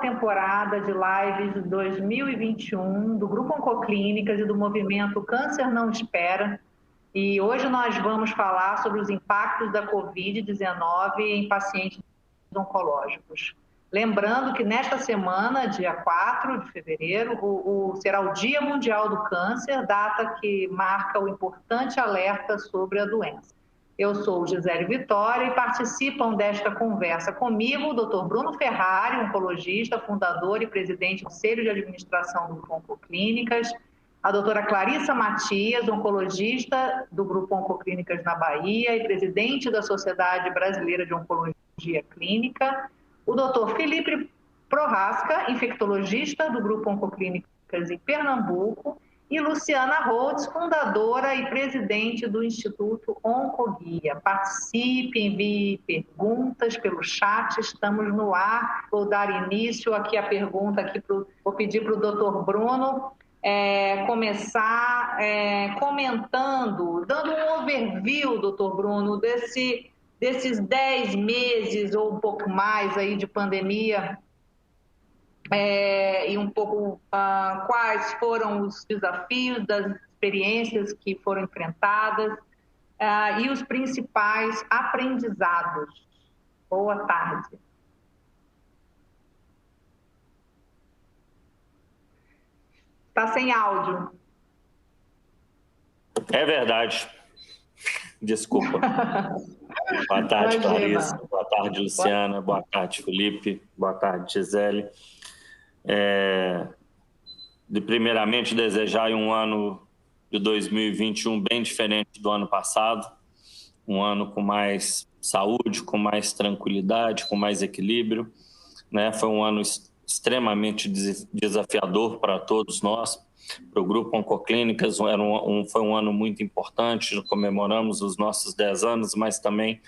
temporada de lives de 2021 do Grupo Oncoclínicas e do movimento Câncer Não Espera. E hoje nós vamos falar sobre os impactos da Covid-19 em pacientes oncológicos. Lembrando que nesta semana, dia 4 de fevereiro, será o Dia Mundial do Câncer, data que marca o importante alerta sobre a doença. Eu sou Gisele Vitória e participam desta conversa comigo o Dr. Bruno Ferrari, oncologista, fundador e presidente do Conselho de Administração do Grupo Oncoclínicas, a doutora Clarissa Matias, oncologista do Grupo Oncoclínicas na Bahia e presidente da Sociedade Brasileira de Oncologia Clínica, o doutor Felipe Prohaska, infectologista do Grupo Oncoclínicas em Pernambuco, e Luciana Holtz, fundadora e presidente do Instituto Oncoguia. Participe, envie perguntas pelo chat, estamos no ar. Vou dar início aqui à pergunta, vou pedir para o doutor Bruno começar comentando, dando um overview, doutor Bruno, desses 10 meses ou um pouco mais aí de pandemia, e um pouco quais foram os desafios das experiências que foram enfrentadas e os principais aprendizados. Boa tarde. Está sem áudio. É verdade. Desculpa. Boa tarde, Clarissa. Boa tarde, Luciana. Boa tarde, Felipe. Boa tarde, Gisele. Primeiramente, desejar um ano de 2021 bem diferente do ano passado. Um ano com mais saúde, com mais tranquilidade, com mais equilíbrio, né? Foi um ano extremamente desafiador para todos nós. Para o Grupo Oncoclínicas foi um ano muito importante, comemoramos os nossos 10 anos, mas também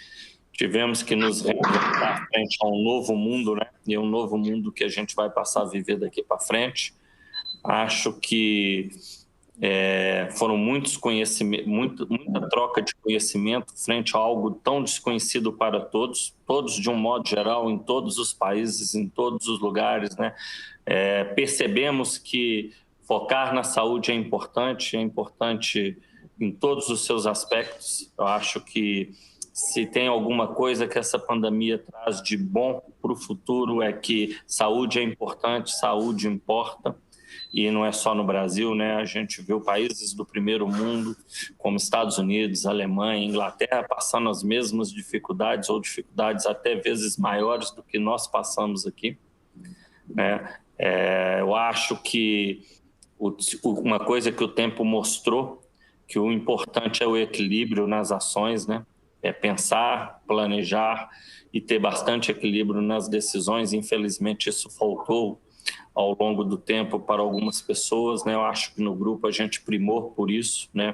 tivemos que nos reinventar frente a um novo mundo, né? E um novo mundo que a gente vai passar a viver daqui para frente. Acho que foram muitos conhecimentos, muita troca de conhecimento frente a algo tão desconhecido para todos de um modo geral, em todos os países, em todos os lugares, né? Percebemos que focar na saúde é importante em todos os seus aspectos. Eu acho que se tem alguma coisa que essa pandemia traz de bom para o futuro é que saúde é importante, saúde importa. E não é só no Brasil, né? A gente viu países do primeiro mundo, como Estados Unidos, Alemanha, Inglaterra, passando as mesmas dificuldades ou dificuldades até vezes maiores do que nós passamos aqui. Eu acho que uma coisa que o tempo mostrou, que o importante é o equilíbrio nas ações, né? É pensar, planejar e ter bastante equilíbrio nas decisões. Infelizmente, isso faltou ao longo do tempo para algumas pessoas, né? Eu acho que no grupo a gente primou por isso, né?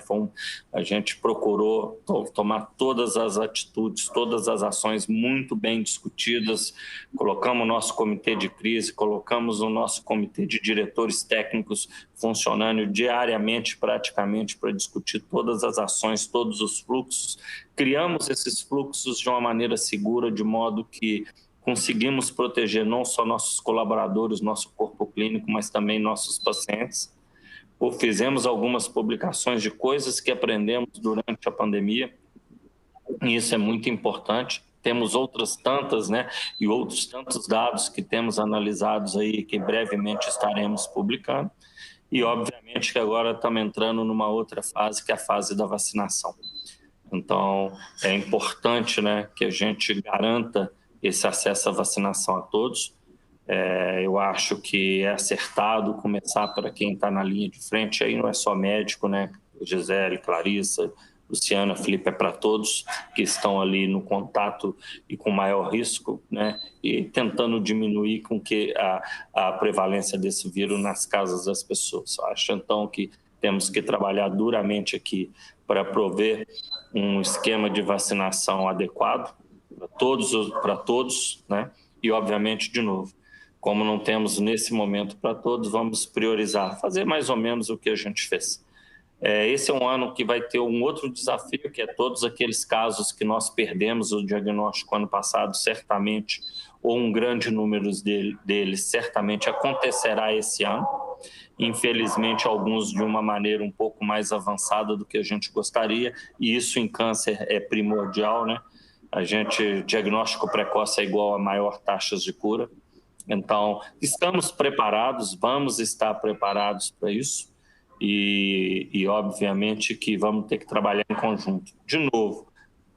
A gente procurou tomar todas as atitudes, todas as ações muito bem discutidas, colocamos o nosso comitê de crise, colocamos o nosso comitê de diretores técnicos funcionando diariamente, praticamente, para discutir todas as ações, todos os fluxos. Criamos esses fluxos de uma maneira segura, de modo que conseguimos proteger não só nossos colaboradores, nosso corpo clínico, mas também nossos pacientes. Fizemos algumas publicações de coisas que aprendemos durante a pandemia, e isso é muito importante. Temos outras tantas, né, e outros tantos dados que temos analisados aí, que brevemente estaremos publicando. E, obviamente, que agora estamos entrando numa outra fase, que é a fase da vacinação. Então, é importante, né, que a gente garanta esse acesso à vacinação a todos. Eu acho que é acertado começar para quem está na linha de frente, aí não é só médico, né? Gisele, Clarissa, Luciana, Felipe, é para todos que estão ali no contato e com maior risco, né? E tentando diminuir com que a prevalência desse vírus nas casas das pessoas. Acho, então, que temos que trabalhar duramente aqui para prover um esquema de vacinação adequado para todos, né? E, obviamente, de novo, como não temos nesse momento para todos, vamos priorizar, fazer mais ou menos o que a gente fez. Esse é um ano que vai ter um outro desafio, que é todos aqueles casos que nós perdemos o diagnóstico ano passado, certamente ou um grande número deles certamente acontecerá esse ano. Infelizmente, alguns de uma maneira um pouco mais avançada do que a gente gostaria, e isso em câncer é primordial, né? Diagnóstico precoce é igual a maior taxas de cura. Então, estamos preparados, vamos estar preparados para isso e obviamente que vamos ter que trabalhar em conjunto. De novo,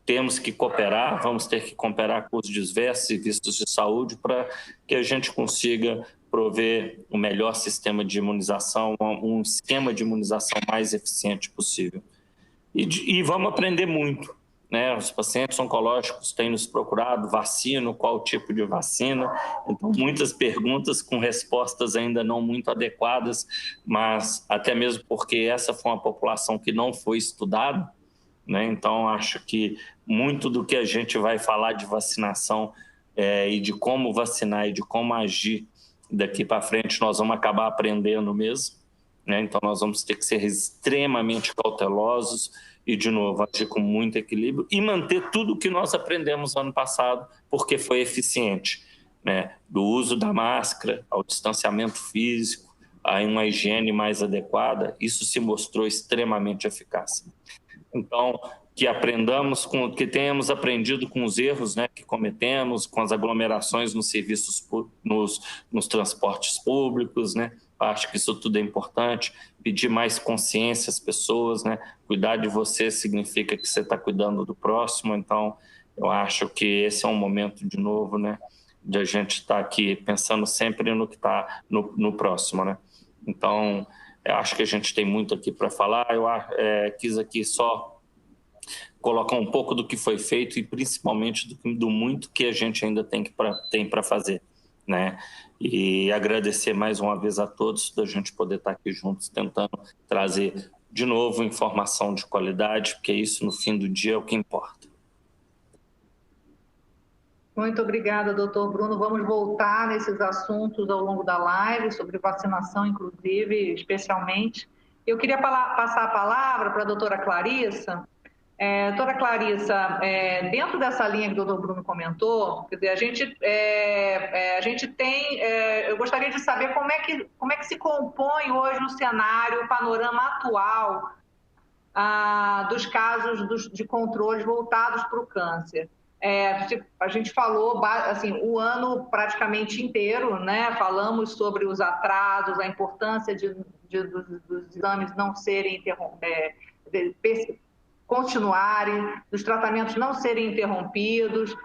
temos que cooperar, vamos ter que cooperar com os diversos serviços de saúde para que a gente consiga prover o melhor sistema de imunização, um esquema de imunização mais eficiente possível. E vamos aprender muito, né? Os pacientes oncológicos têm nos procurado, vacina, qual tipo de vacina, então muitas perguntas com respostas ainda não muito adequadas, mas até mesmo porque essa foi uma população que não foi estudada, né? Então acho que muito do que a gente vai falar de vacinação e de como vacinar e de como agir daqui para frente nós vamos acabar aprendendo mesmo, né? Então nós vamos ter que ser extremamente cautelosos e, de novo, agir com muito equilíbrio e manter tudo o que nós aprendemos no ano passado, porque foi eficiente, né? Do uso da máscara, ao distanciamento físico, a uma higiene mais adequada, isso se mostrou extremamente eficaz. Então, que tenhamos aprendido com os erros, né, que cometemos, com as aglomerações nos serviços, nos transportes públicos, né? Acho que isso tudo é importante, pedir mais consciência às pessoas, né? Cuidar de você significa que você está cuidando do próximo, então eu acho que esse é um momento, de novo, né, de a gente estar aqui pensando sempre no que está no próximo, né? Então, eu acho que a gente tem muito aqui para falar, eu quis aqui só colocar um pouco do que foi feito e principalmente do muito que a gente ainda tem para fazer, né? E agradecer mais uma vez a todos da gente poder estar aqui juntos tentando trazer de novo informação de qualidade, porque isso no fim do dia é o que importa. Muito obrigada, doutor Bruno. Vamos voltar nesses assuntos ao longo da live, sobre vacinação, inclusive, especialmente. Eu queria passar a palavra para a doutora Clarissa. Doutora Clarissa, dentro dessa linha que o doutor Bruno comentou, quer dizer, a gente tem, eu gostaria de saber como é que se compõe hoje o cenário, o panorama atual dos casos de controles voltados para o câncer. A gente falou assim, o ano praticamente inteiro, né? Falamos sobre os atrasos, a importância dos exames não serem continuarem, dos tratamentos não serem interrompidos.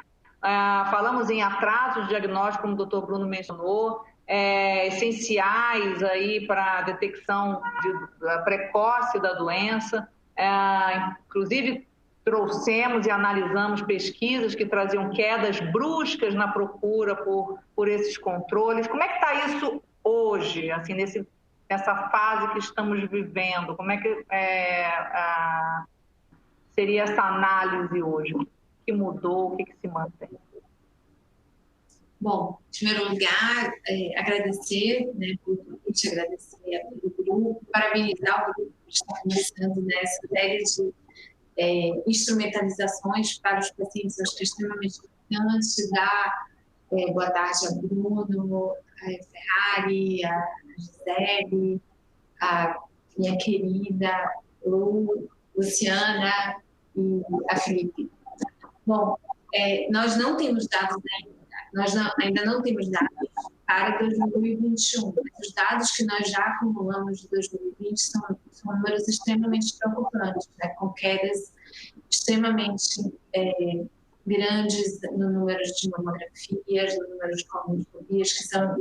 Falamos em atrasos de diagnóstico, como o doutor Bruno mencionou, essenciais aí para a detecção precoce da doença. Inclusive, trouxemos e analisamos pesquisas que traziam quedas bruscas na procura por esses controles. Como é que está isso hoje, assim, nessa fase que estamos vivendo? Como é que seria essa análise hoje? O que mudou, o que se mantém? Bom, em primeiro lugar, agradecer, né, agradecer a todo o grupo, parabenizar o grupo que está começando nessa série de instrumentalizações para os pacientes, acho que é extremamente importante. Dar boa tarde a Bruno, a Ferrari, a Gisele, a minha querida Luciana e a Felipe. Bom, nós não temos dados ainda não temos dados para 2021. Os dados que nós já acumulamos de 2020 são números extremamente preocupantes, né? Com quedas extremamente grandes no número de mamografias, no número de colonoscopias, que são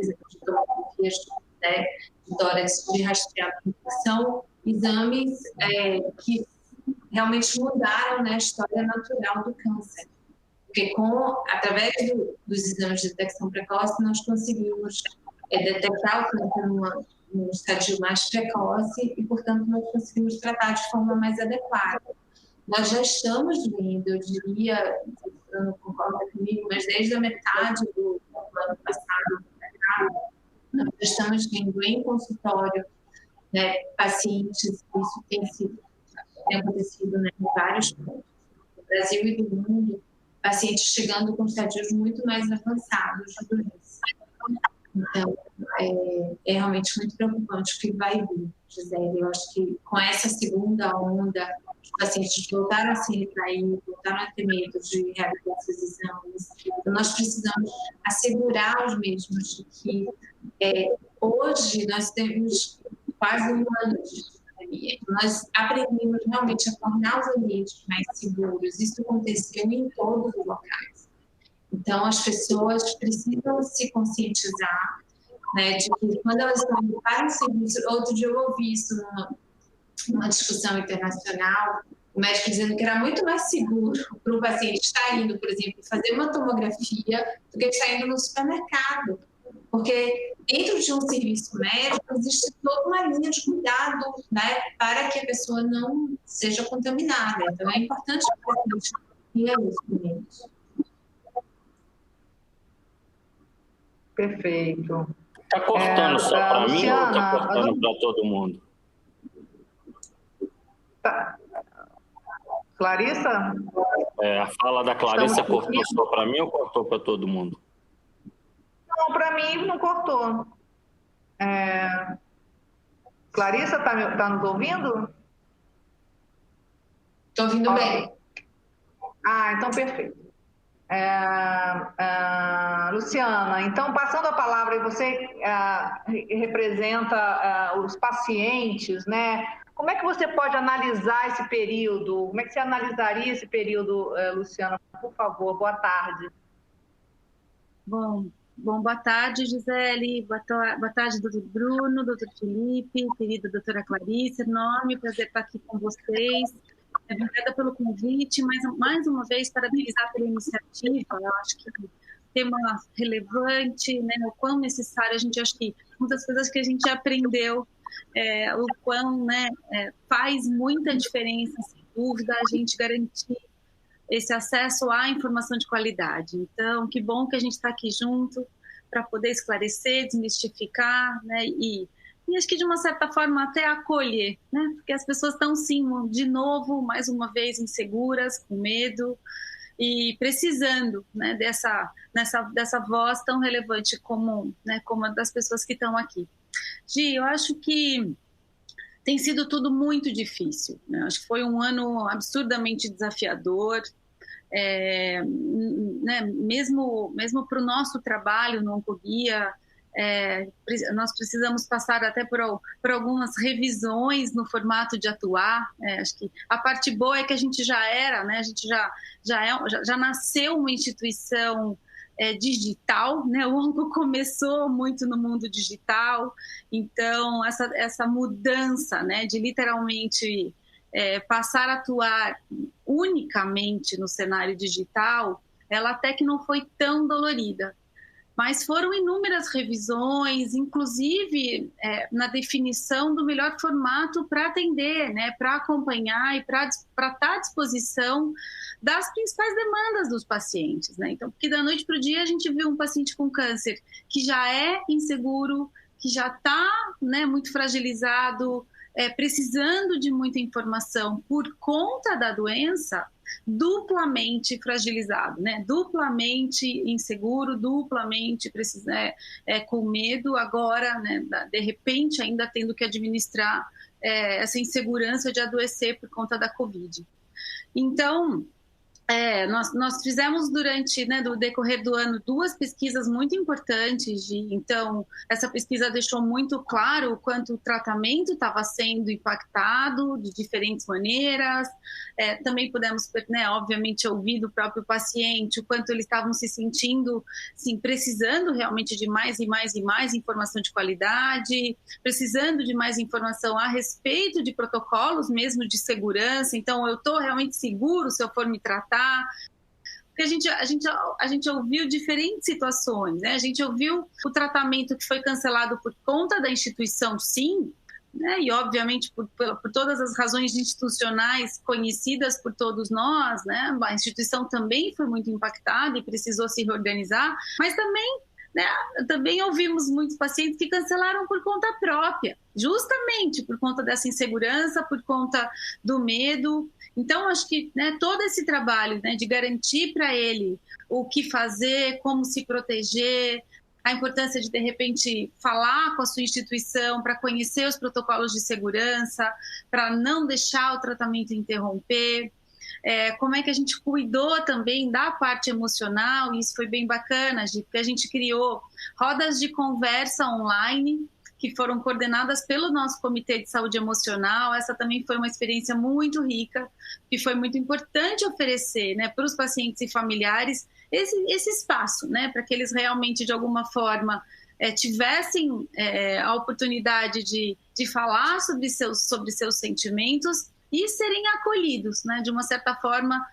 tomografias, né, de tórax de rastreamento, que são exames que realmente mudaram, né, a história natural do câncer. Porque através dos exames de detecção precoce, nós conseguimos detectar o câncer num estadio mais precoce e, portanto, nós conseguimos tratar de forma mais adequada. Nós já estamos vendo, eu diria, você não concorda comigo, mas desde a metade do ano passado, nós já estamos vendo em consultório, né, pacientes, isso tem acontecido, né, em vários pontos do Brasil e do mundo, pacientes chegando com estadios muito mais avançados de doença. Então, é realmente muito preocupante o que vai vir, Gisele. Eu acho que com essa segunda onda, os pacientes voltaram a se retrair, voltaram a ter medo de realizar esses exames. Então, nós precisamos assegurar os mesmos de que hoje nós temos quase um ano de pandemia. Nós aprendemos realmente a tornar os ambientes mais seguros. Isso aconteceu em todos os locais. Então, as pessoas precisam se conscientizar, né, de que quando elas estão indo para um serviço... Outro dia eu ouvi isso numa discussão internacional, o médico dizendo que era muito mais seguro para o paciente estar indo, por exemplo, fazer uma tomografia do que estar indo no supermercado. Porque dentro de um serviço médico existe toda uma linha de cuidado, né, para que a pessoa não seja contaminada. Então, é importante que o paciente tenha isso também. Perfeito. Está cortando só para mim ou está cortando para todo mundo? Tá. Clarissa? A fala da Clarissa cortou só para mim ou cortou para todo mundo? Não, para mim não cortou. Clarissa, tá nos ouvindo? Estou ouvindo bem. Então perfeito. Luciana, então passando a palavra, você representa os pacientes, né? Como é que você pode analisar esse período? Como é que você analisaria esse período, Luciana? Por favor, boa tarde. Bom, boa tarde, Gisele. Boa tarde, doutor Bruno, doutor Felipe, querida doutora Clarissa. Enorme prazer estar aqui com vocês. Obrigada pelo convite, mas mais uma vez parabenizar pela iniciativa. Eu acho que tema relevante, né? O quão necessário. A gente acha que muitas coisas que a gente aprendeu, o quão, né, faz muita diferença, sem dúvida, a gente garantir esse acesso à informação de qualidade. Então, que bom que a gente está aqui junto para poder esclarecer, desmistificar, né? E acho que de uma certa forma até acolher, né? Porque as pessoas estão sim, de novo, mais uma vez inseguras, com medo e precisando, né, dessa voz tão relevante como, né, como a das pessoas que estão aqui. Gi, eu acho que tem sido tudo muito difícil, né? Acho que foi um ano absurdamente desafiador, né? Mesmo para o nosso trabalho no Oncoguia, nós precisamos passar até por algumas revisões no formato de atuar. Acho que a parte boa é que a gente já era, né? A gente já nasceu uma instituição digital, né? O Onco começou muito no mundo digital, então essa mudança, né, de literalmente passar a atuar unicamente no cenário digital, ela até que não foi tão dolorida. Mas foram inúmeras revisões, inclusive na definição do melhor formato para atender, né, para acompanhar e para estar à disposição das principais demandas dos pacientes, né? Então, porque da noite para o dia a gente viu um paciente com câncer que já é inseguro, que já está, né, muito fragilizado, precisando de muita informação por conta da doença, duplamente fragilizado, né? Duplamente inseguro, duplamente com medo, agora, né, de repente ainda tendo que administrar essa insegurança de adoecer por conta da Covid. Então, nós fizemos durante, né, do decorrer do ano 2 pesquisas muito importantes. Então, essa pesquisa deixou muito claro o quanto o tratamento estava sendo impactado de diferentes maneiras. Também pudemos, né, obviamente, ouvir do próprio paciente o quanto eles estavam se sentindo, sim, precisando realmente de mais e mais e mais informação de qualidade, precisando de mais informação a respeito de protocolos mesmo de segurança. Então, eu estou realmente seguro se eu for me tratar? Porque a gente ouviu diferentes situações, né? A gente ouviu o tratamento que foi cancelado por conta da instituição, sim, né? E obviamente por todas as razões institucionais conhecidas por todos nós, né? A instituição também foi muito impactada e precisou se reorganizar, mas também, né, também ouvimos muitos pacientes que cancelaram por conta própria, justamente por conta dessa insegurança, por conta do medo. Então, acho que, né, todo esse trabalho, né, de garantir para ele o que fazer, como se proteger, a importância de repente, falar com a sua instituição para conhecer os protocolos de segurança, para não deixar o tratamento interromper, como é que a gente cuidou também da parte emocional, e isso foi bem bacana, porque a gente criou rodas de conversa online, que foram coordenadas pelo nosso Comitê de Saúde Emocional. Essa também foi uma experiência muito rica, que foi muito importante oferecer, né, para os pacientes e familiares esse espaço, né, para que eles realmente, de alguma forma, tivessem a oportunidade de falar sobre seus sentimentos e serem acolhidos, né, de uma certa forma,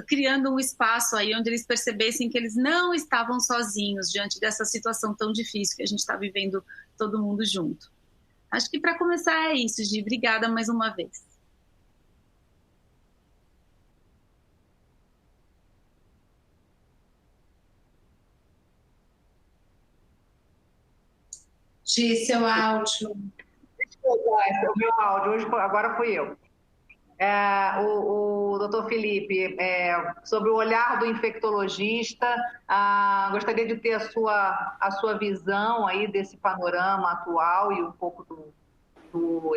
criando um espaço aí onde eles percebessem que eles não estavam sozinhos diante dessa situação tão difícil que a gente está vivendo todo mundo junto. Acho que para começar é isso, Gi. Obrigada mais uma vez. Gi, seu áudio. O meu áudio, agora fui eu. O doutor Felipe, sobre o olhar do infectologista, gostaria de ter a sua visão aí desse panorama atual e um pouco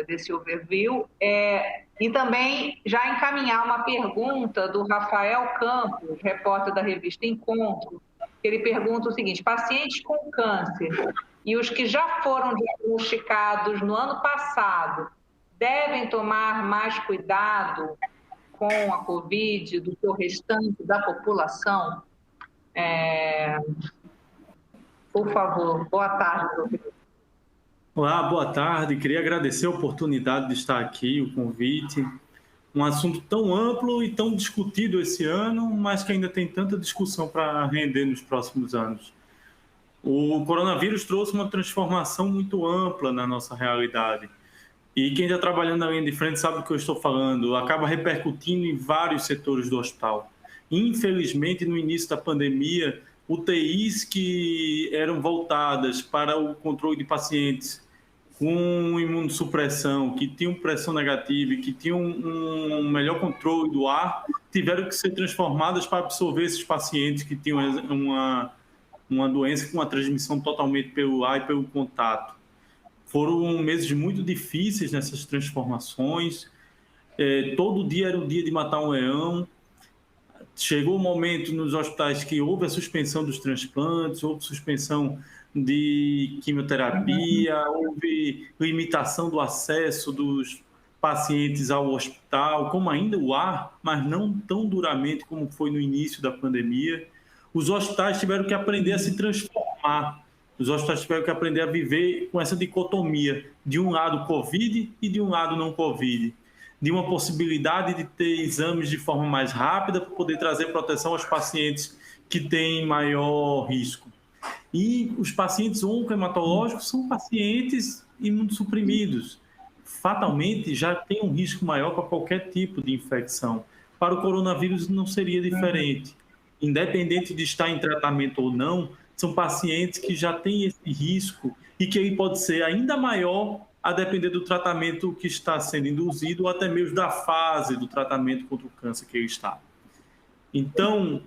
desse overview, e também já encaminhar uma pergunta do Rafael Campos, repórter da revista Encontro, que ele pergunta o seguinte: pacientes com câncer e os que já foram diagnosticados no ano passado devem tomar mais cuidado com a Covid do que o restante da população? Por favor, boa tarde, doutor. Olá, boa tarde. Queria agradecer a oportunidade de estar aqui, o convite. Um assunto tão amplo e tão discutido esse ano, mas que ainda tem tanta discussão para render nos próximos anos. O coronavírus trouxe uma transformação muito ampla na nossa realidade. E quem está trabalhando na linha de frente sabe do que eu estou falando. Acaba repercutindo em vários setores do hospital. Infelizmente, no início da pandemia, UTIs que eram voltadas para o controle de pacientes com imunossupressão, que tinham pressão negativa e que tinham um melhor controle do ar, tiveram que ser transformadas para absorver esses pacientes que tinham uma doença com uma transmissão totalmente pelo ar e pelo contato. Foram meses muito difíceis nessas transformações. Todo dia era um dia de matar um leão. Chegou o momento nos hospitais que houve a suspensão dos transplantes, houve suspensão de quimioterapia, houve limitação do acesso dos pacientes ao hospital, como ainda o ar, mas não tão duramente como foi no início da pandemia. Os hospitais tiveram que aprender a se transformar. Os hospitais tiveram que aprender a viver com essa dicotomia de um lado Covid e de um lado não Covid, de uma possibilidade de ter exames de forma mais rápida para poder trazer proteção aos pacientes que têm maior risco. E os pacientes oncohematológicos são pacientes imunossuprimidos. Fatalmente, já tem um risco maior para qualquer tipo de infecção. Para o coronavírus não seria diferente. Independente de estar em tratamento ou não, são pacientes que já têm esse risco e que ele pode ser ainda maior a depender do tratamento que está sendo induzido ou até mesmo da fase do tratamento contra o câncer que ele está. Então,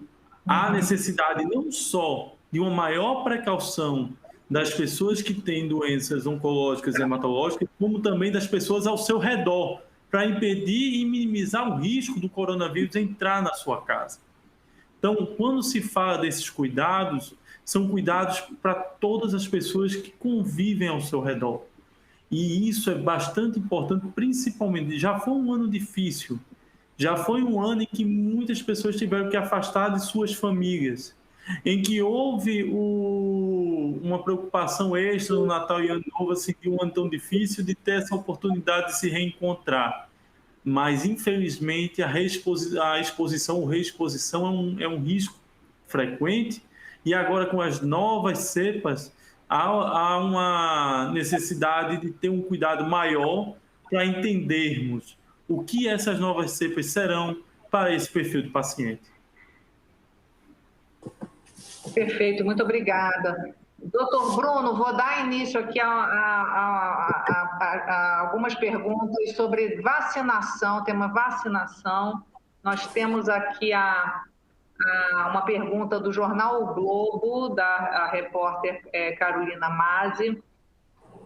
há necessidade não só de uma maior precaução das pessoas que têm doenças oncológicas e hematológicas, como também das pessoas ao seu redor, para impedir e minimizar o risco do coronavírus entrar na sua casa. Então, quando se fala desses cuidados, são cuidados para todas as pessoas que convivem ao seu redor. E isso é bastante importante, principalmente, já foi um ano difícil, já foi um ano em que muitas pessoas tiveram que afastar de suas famílias, em que houve uma preocupação extra no Natal e Ano Novo, assim, de um ano tão difícil, de ter essa oportunidade de se reencontrar. Mas, infelizmente, a exposição ou reexposição é um risco frequente, e agora com as novas cepas, há uma necessidade de ter um cuidado maior para entendermos o que essas novas cepas serão para esse perfil de paciente. Perfeito, muito obrigada. Doutor Bruno, vou dar início aqui a algumas perguntas sobre vacinação, tema vacinação. Nós temos aqui uma pergunta do jornal O Globo, da repórter Carolina Mazzi.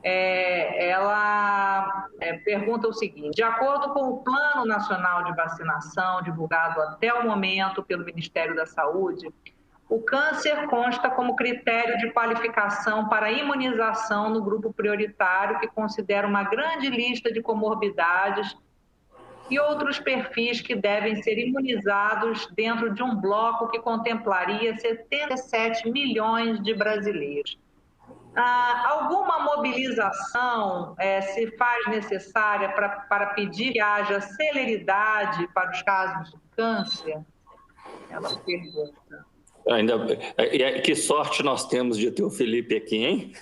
Ela pergunta o seguinte: de acordo com o Plano Nacional de Vacinação, divulgado até o momento pelo Ministério da Saúde, o câncer consta como critério de qualificação para imunização no grupo prioritário, que considera uma grande lista de comorbidades e outros perfis que devem ser imunizados dentro de um bloco que contemplaria 77 milhões de brasileiros. Alguma mobilização se faz necessária para pedir que haja celeridade para os casos de câncer? Ela pergunta. Que sorte nós temos de ter o Felipe aqui, hein?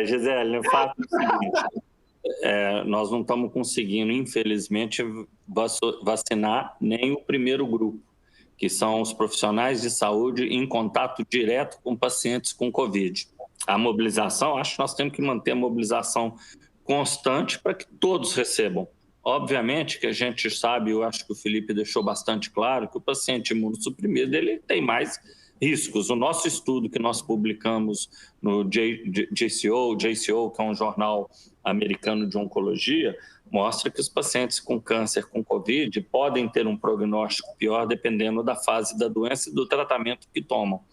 Gisele, o fato é o seguinte, nós não estamos conseguindo, infelizmente, vacinar nem o primeiro grupo, que são os profissionais de saúde em contato direto com pacientes com Covid. A mobilização, acho que nós temos que manter a mobilização constante para que todos recebam. Obviamente que a gente sabe, eu acho que o Felipe deixou bastante claro, que o paciente imunossuprimido ele tem mais riscos. O nosso estudo que nós publicamos no JCO, que é um jornal americano de oncologia, mostra que os pacientes com câncer, com Covid, podem ter um prognóstico pior dependendo da fase da doença e do tratamento que tomam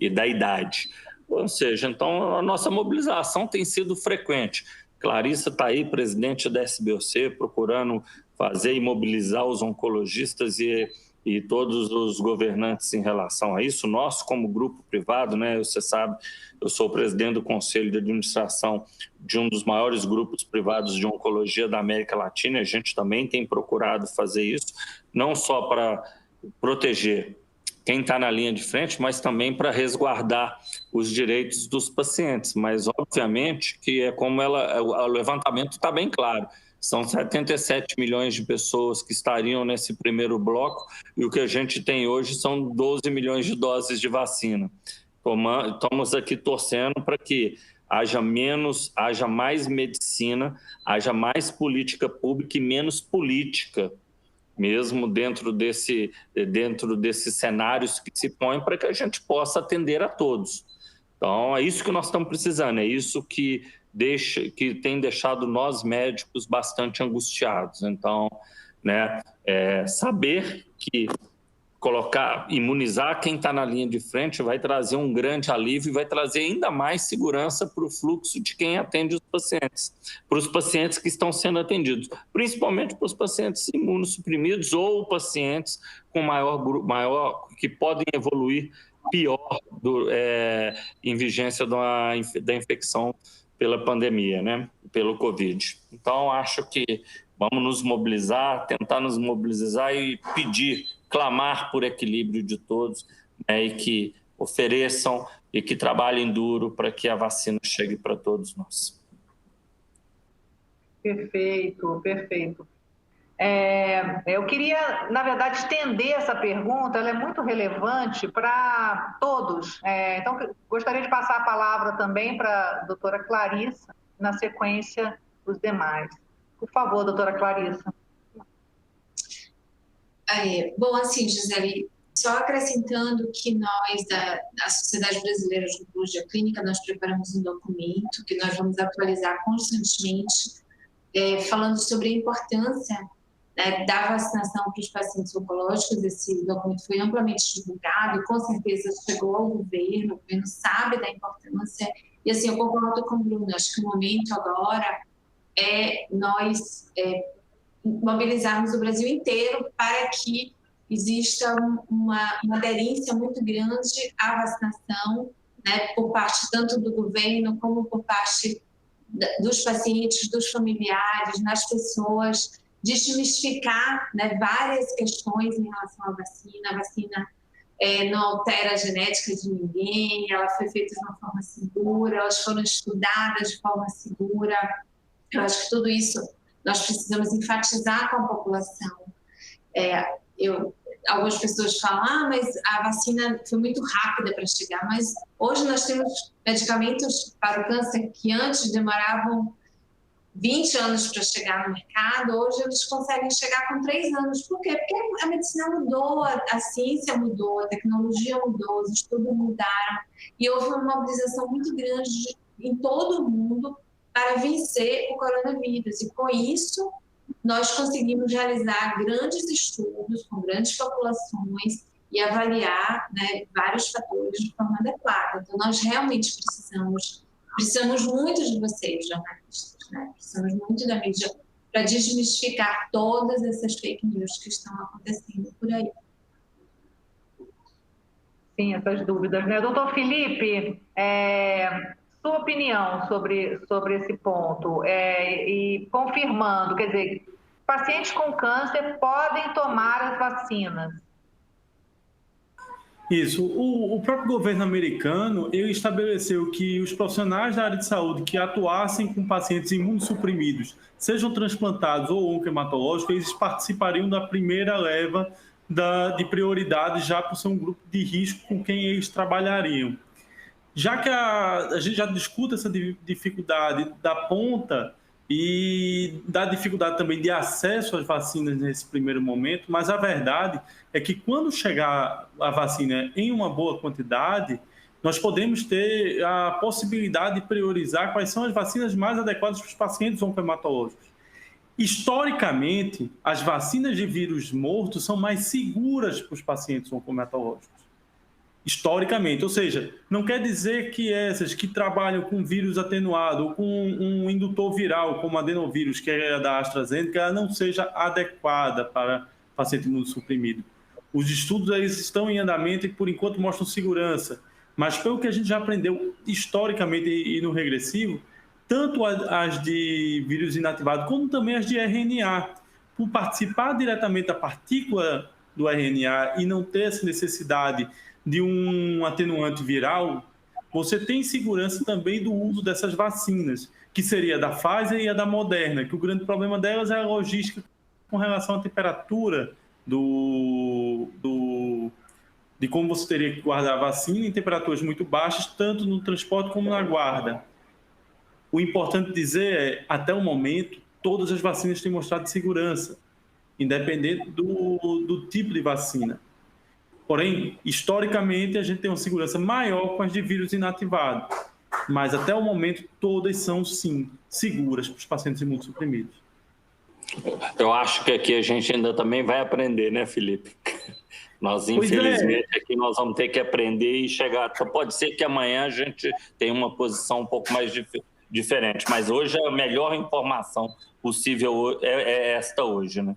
e da idade. Ou seja, então a nossa mobilização tem sido frequente. Clarissa está aí, presidente da SBOC, procurando fazer e mobilizar os oncologistas e todos os governantes em relação a isso. Nós, como grupo privado, né, você sabe, eu sou presidente do Conselho de Administração de um dos maiores grupos privados de oncologia da América Latina. A gente também tem procurado fazer isso, não só para proteger quem está na linha de frente, mas também para resguardar os direitos dos pacientes. Mas, obviamente, que é como o levantamento está bem claro. São 77 milhões de pessoas que estariam nesse primeiro bloco e o que a gente tem hoje são 12 milhões de doses de vacina. Estamos aqui torcendo para que haja mais medicina, haja mais política pública e menos política, mesmo dentro desses cenários que se põem, para que a gente possa atender a todos. Então, é isso que nós estamos precisando, é isso que tem deixado nós médicos bastante angustiados. Então, né, saber que imunizar quem está na linha de frente vai trazer um grande alívio e vai trazer ainda mais segurança para o fluxo de quem atende os pacientes, para os pacientes que estão sendo atendidos, principalmente para os pacientes imunossuprimidos ou pacientes com maior que podem evoluir pior em vigência da infecção pela pandemia, né? Pelo Covid. Então, acho que vamos nos mobilizar, tentar nos mobilizar e clamar por equilíbrio de todos, né, e que ofereçam e que trabalhem duro para que a vacina chegue para todos nós. Perfeito, perfeito. Eu queria, na verdade, estender essa pergunta, ela é muito relevante para todos. Então, gostaria de passar a palavra também para a doutora Clarissa, na sequência, os demais. Por favor, doutora Clarissa. Bom, assim, Gisele, só acrescentando que nós, da Sociedade Brasileira de Oncologia Clínica, nós preparamos um documento que nós vamos atualizar constantemente, falando sobre a importância, né, da vacinação para os pacientes oncológicos. Esse documento foi amplamente divulgado, com certeza chegou ao governo, o governo sabe da importância, e assim, eu concordo com o Bruno, acho que o momento agora é nós mobilizarmos o Brasil inteiro para que exista uma aderência muito grande à vacinação, né, por parte tanto do governo como por parte dos pacientes, dos familiares, das pessoas, desmistificar, né, várias questões em relação à vacina. A vacina não altera a genética de ninguém, ela foi feita de uma forma segura, elas foram estudadas de forma segura. Eu acho que tudo isso nós precisamos enfatizar com a população. algumas pessoas falam, mas a vacina foi muito rápida para chegar, mas hoje nós temos medicamentos para o câncer que antes demoravam 20 anos para chegar no mercado, hoje eles conseguem chegar com 3 anos. Por quê? Porque a medicina mudou, a ciência mudou, a tecnologia mudou, os estudos mudaram, e houve uma mobilização muito grande em todo o mundo para vencer o coronavírus. E com isso, nós conseguimos realizar grandes estudos com grandes populações e avaliar, né, vários fatores de forma adequada. Então, nós realmente precisamos muito de vocês, jornalistas, né? Precisamos muito da mídia para desmistificar todas essas fake news que estão acontecendo por aí. Sim, essas dúvidas, né? Doutor Felipe, sua opinião sobre esse ponto, e confirmando, quer dizer, pacientes com câncer podem tomar as vacinas? Isso. O próprio governo americano, ele estabeleceu que os profissionais da área de saúde que atuassem com pacientes imunossuprimidos, sejam transplantados ou oncohematológicos, eles participariam da primeira leva de prioridade, já por ser um grupo de risco com quem eles trabalhariam. Já que a gente já discute essa dificuldade da ponta e da dificuldade também de acesso às vacinas nesse primeiro momento, mas a verdade é que quando chegar a vacina em uma boa quantidade, nós podemos ter a possibilidade de priorizar quais são as vacinas mais adequadas para os pacientes oncohematológicos. Historicamente, as vacinas de vírus mortos são mais seguras para os pacientes oncohematológicos. Historicamente, ou seja, não quer dizer que essas que trabalham com vírus atenuado ou com um indutor viral, como adenovírus, que é a da AstraZeneca, ela não seja adequada para paciente imunossuprimido. Os estudos eles estão em andamento e, por enquanto, mostram segurança, mas pelo que a gente já aprendeu historicamente e no regressivo, tanto as de vírus inativado como também as de RNA, por participar diretamente da partícula do RNA e não ter essa necessidade de um atenuante viral, você tem segurança também do uso dessas vacinas, que seria da Pfizer e a da Moderna, que o grande problema delas é a logística com relação à temperatura de como você teria que guardar a vacina em temperaturas muito baixas, tanto no transporte como na guarda. O importante dizer é, até o momento, todas as vacinas têm mostrado segurança, independente do tipo de vacina. Porém, historicamente, a gente tem uma segurança maior com as de vírus inativado. Mas, até o momento, todas são, sim, seguras para os pacientes imunossuprimidos. Eu acho que aqui a gente ainda também vai aprender, né, Felipe? Nós, infelizmente, aqui nós vamos ter que aprender e chegar... Pode ser que amanhã a gente tenha uma posição um pouco mais diferente, mas hoje a melhor informação possível é esta hoje, né?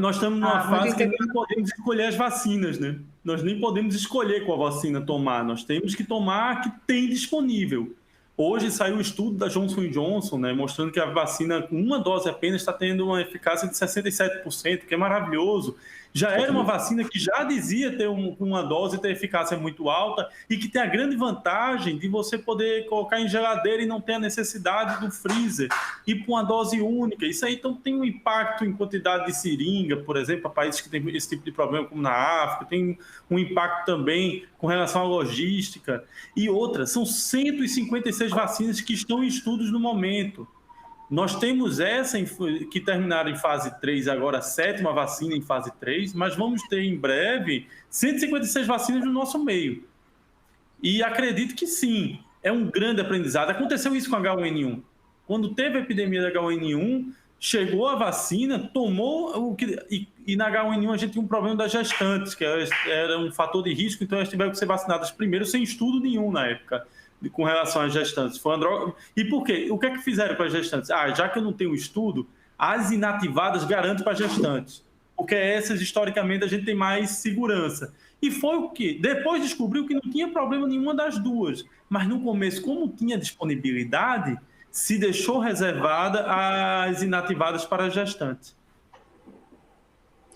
Nós estamos numa fase que nem podemos escolher as vacinas, né? Nós nem podemos escolher qual vacina tomar, nós temos que tomar a que tem disponível. Hoje saiu o estudo da Johnson & Johnson, né, mostrando que a vacina com uma dose apenas está tendo uma eficácia de 67%, que é maravilhoso. Já era uma vacina que já dizia ter uma dose ter eficácia muito alta e que tem a grande vantagem de você poder colocar em geladeira e não ter a necessidade do freezer e por uma dose única. Isso aí então tem um impacto em quantidade de seringa, por exemplo, para países que têm esse tipo de problema, como na África, tem um impacto também com relação à logística. E outras, são 156 vacinas que estão em estudos no momento. Nós temos essa que terminaram em fase 3, agora a 7ª vacina em fase 3, mas vamos ter em breve 156 vacinas no nosso meio. E acredito que sim, é um grande aprendizado. Aconteceu isso com a H1N1. Quando teve a epidemia da H1N1, chegou a vacina, tomou e na H1N1 a gente tinha um problema das gestantes, que era um fator de risco, então elas tiveram que ser vacinadas primeiro sem estudo nenhum na época. Com relação às gestantes. Foi uma droga. E por quê? O que é que fizeram com as gestantes? Já que eu não tenho estudo, as inativadas garantem para as gestantes. Porque essas, historicamente, a gente tem mais segurança. E foi o quê? Depois descobriu que não tinha problema nenhuma das duas. Mas no começo, como tinha disponibilidade, se deixou reservada as inativadas para as gestantes.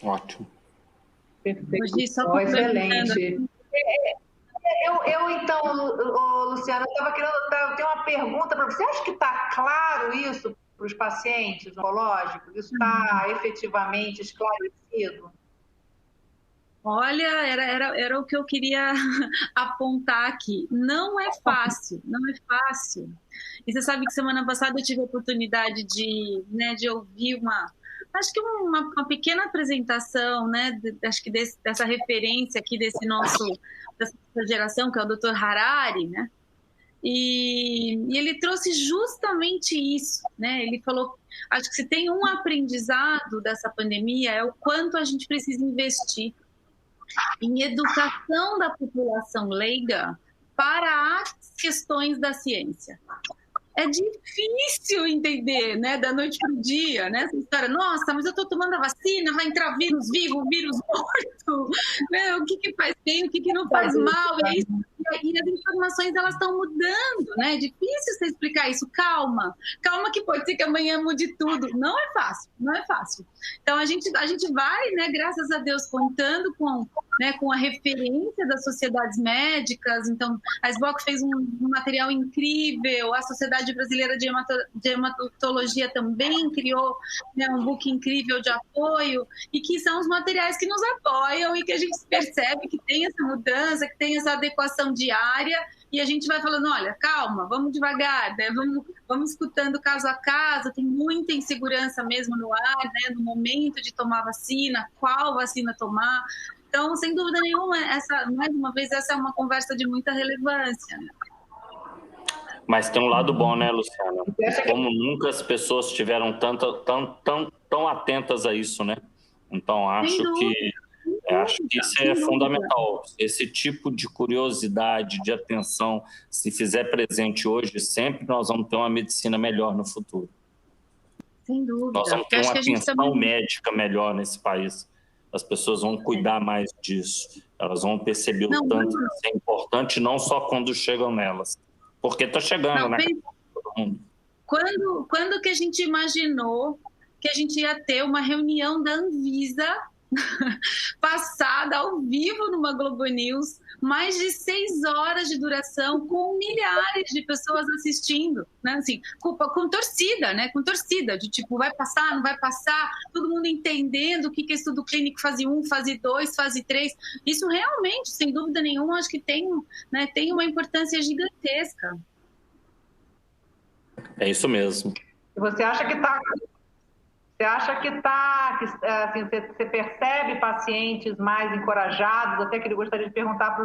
Ótimo. Perfeito. Excelente. Eu então, Luciana, eu tenho uma pergunta para você. Você acha que está claro isso para os pacientes oncológicos? Isso está efetivamente esclarecido? Olha, era o que eu queria apontar aqui. Não é fácil, não é fácil. E você sabe que semana passada eu tive a oportunidade de ouvir acho que uma pequena apresentação, né, acho que dessa referência aqui dessa geração, que é o Dr. Harari, né? E ele trouxe justamente isso, né? Ele falou, acho que se tem um aprendizado dessa pandemia é o quanto a gente precisa investir em educação da população leiga para as questões da ciência. É difícil entender, né, da noite para o dia, né, essa história, nossa, mas eu estou tomando a vacina, vai entrar vírus vivo, vírus morto, né, o que faz bem, o que não faz mal, e as informações, elas estão mudando, né, é difícil você explicar isso, calma que pode ser que amanhã mude tudo, não é fácil, então a gente vai, né, graças a Deus, contando com a referência das sociedades médicas, então a SBOC fez um material incrível, a Sociedade Brasileira de Hematologia também criou, né, um book incrível de apoio, e que são os materiais que nos apoiam e que a gente percebe que tem essa mudança, que tem essa adequação diária, e a gente vai falando, olha, calma, vamos devagar, né? Vamos escutando caso a caso, tem muita insegurança mesmo no ar, né, no momento de tomar vacina, qual vacina tomar. Então, sem dúvida nenhuma, mais uma vez, essa é uma conversa de muita relevância, né? Mas tem um lado bom, né, Luciana? Como nunca as pessoas estiveram tão atentas a isso, né? Então, acho que isso é fundamental. Esse tipo de curiosidade, de atenção, se fizer presente hoje, sempre nós vamos ter uma medicina melhor no futuro. Sem dúvida. Nós vamos ter uma atenção médica melhor nesse país. As pessoas vão cuidar mais disso. Elas vão perceber o tanto que isso é importante, não só quando chegam nelas. Porque está chegando, né? Todo mundo. Quando que a gente imaginou que a gente ia ter uma reunião da Anvisa passada ao vivo numa Globo News, mais de 6 horas de duração, com milhares de pessoas assistindo, né? Assim, com torcida, né? Com torcida, de tipo, vai passar, não vai passar, todo mundo entendendo o que é estudo clínico fase 1, fase 2, fase 3. Isso realmente, sem dúvida nenhuma, acho que tem uma importância gigantesca. É isso mesmo. Você acha que assim, você percebe pacientes mais encorajados, até que ele gostaria de perguntar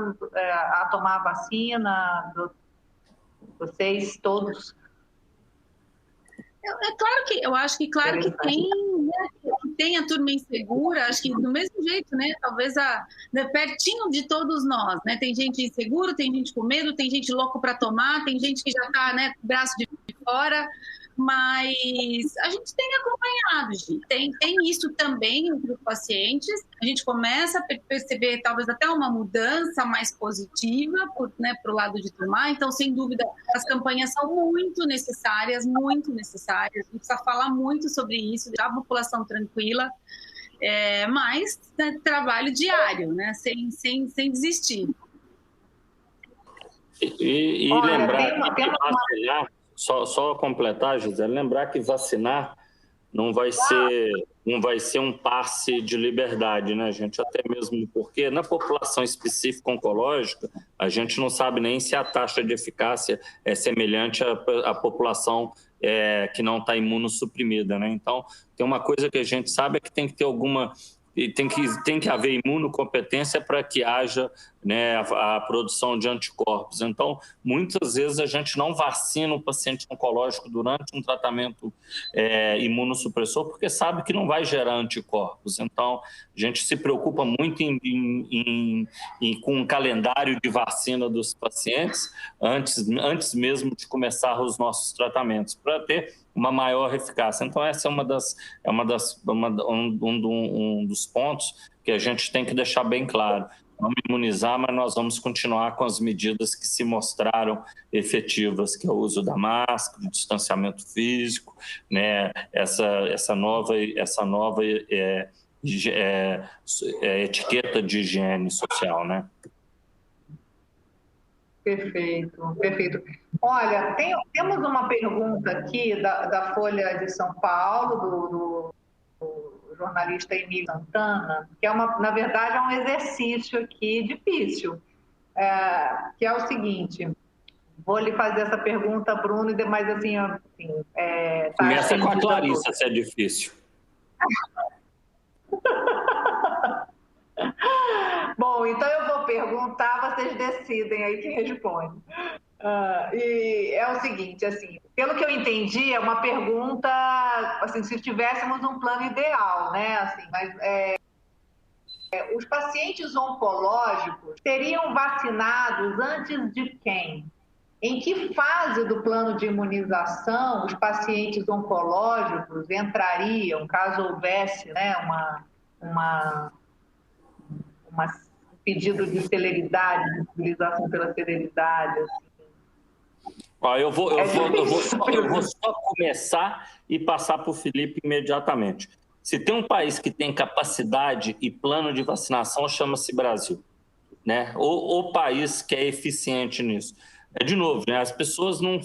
a tomar a vacina, vocês todos? É claro que eu acho que tem a turma insegura, acho que do mesmo jeito, né? Talvez pertinho de todos nós, né? Tem gente insegura, tem gente com medo, tem gente louco para tomar, tem gente que já está, né, braço de fora. Mas a gente tem acompanhado, gente. Tem isso também entre os pacientes. A gente começa a perceber talvez até uma mudança mais positiva pro lado de tomar. Então, sem dúvida, as campanhas são muito necessárias. A gente precisa falar muito sobre isso, deixar a população tranquila. Mas trabalho diário, né? Sem desistir. E lembrar que vacinar... Só completar, José, lembrar que vacinar não vai ser um passe de liberdade, né, gente? Até mesmo porque na população específica oncológica, a gente não sabe nem se a taxa de eficácia é semelhante à população que não está imunossuprimida, né? Então, tem uma coisa que a gente sabe é que tem que ter tem que haver imunocompetência para que haja, né, a produção de anticorpos. Então, muitas vezes a gente não vacina o paciente oncológico durante um tratamento imunossupressor porque sabe que não vai gerar anticorpos. Então, a gente se preocupa muito com um calendário de vacina dos pacientes antes mesmo de começar os nossos tratamentos, para ter uma maior eficácia. Então, essa é um dos pontos que a gente tem que deixar bem claro. Vamos imunizar, mas nós vamos continuar com as medidas que se mostraram efetivas, que é o uso da máscara, o distanciamento físico, né? Essa nova etiqueta de higiene social, né? Perfeito, perfeito. Olha, temos uma pergunta aqui da Folha de São Paulo, do jornalista Emílio Santana, que na verdade é um exercício aqui difícil, que é o seguinte. Vou lhe fazer essa pergunta, Bruno, e demais assim... Começa com a Clarissa, se é difícil. Bom, então eu vou perguntar, vocês decidem aí quem responde. E é o seguinte, assim, pelo que eu entendi, é uma pergunta, assim, se tivéssemos um plano ideal, né? Assim, mas os pacientes oncológicos seriam vacinados antes de quem? Em que fase do plano de imunização os pacientes oncológicos entrariam, caso houvesse, né, um pedido de celeridade, de utilização pela celeridade? Assim. Eu vou só começar e passar para o Felipe imediatamente. Se tem um país que tem capacidade e plano de vacinação, chama-se Brasil, né? O país que é eficiente nisso. De novo, né? As pessoas não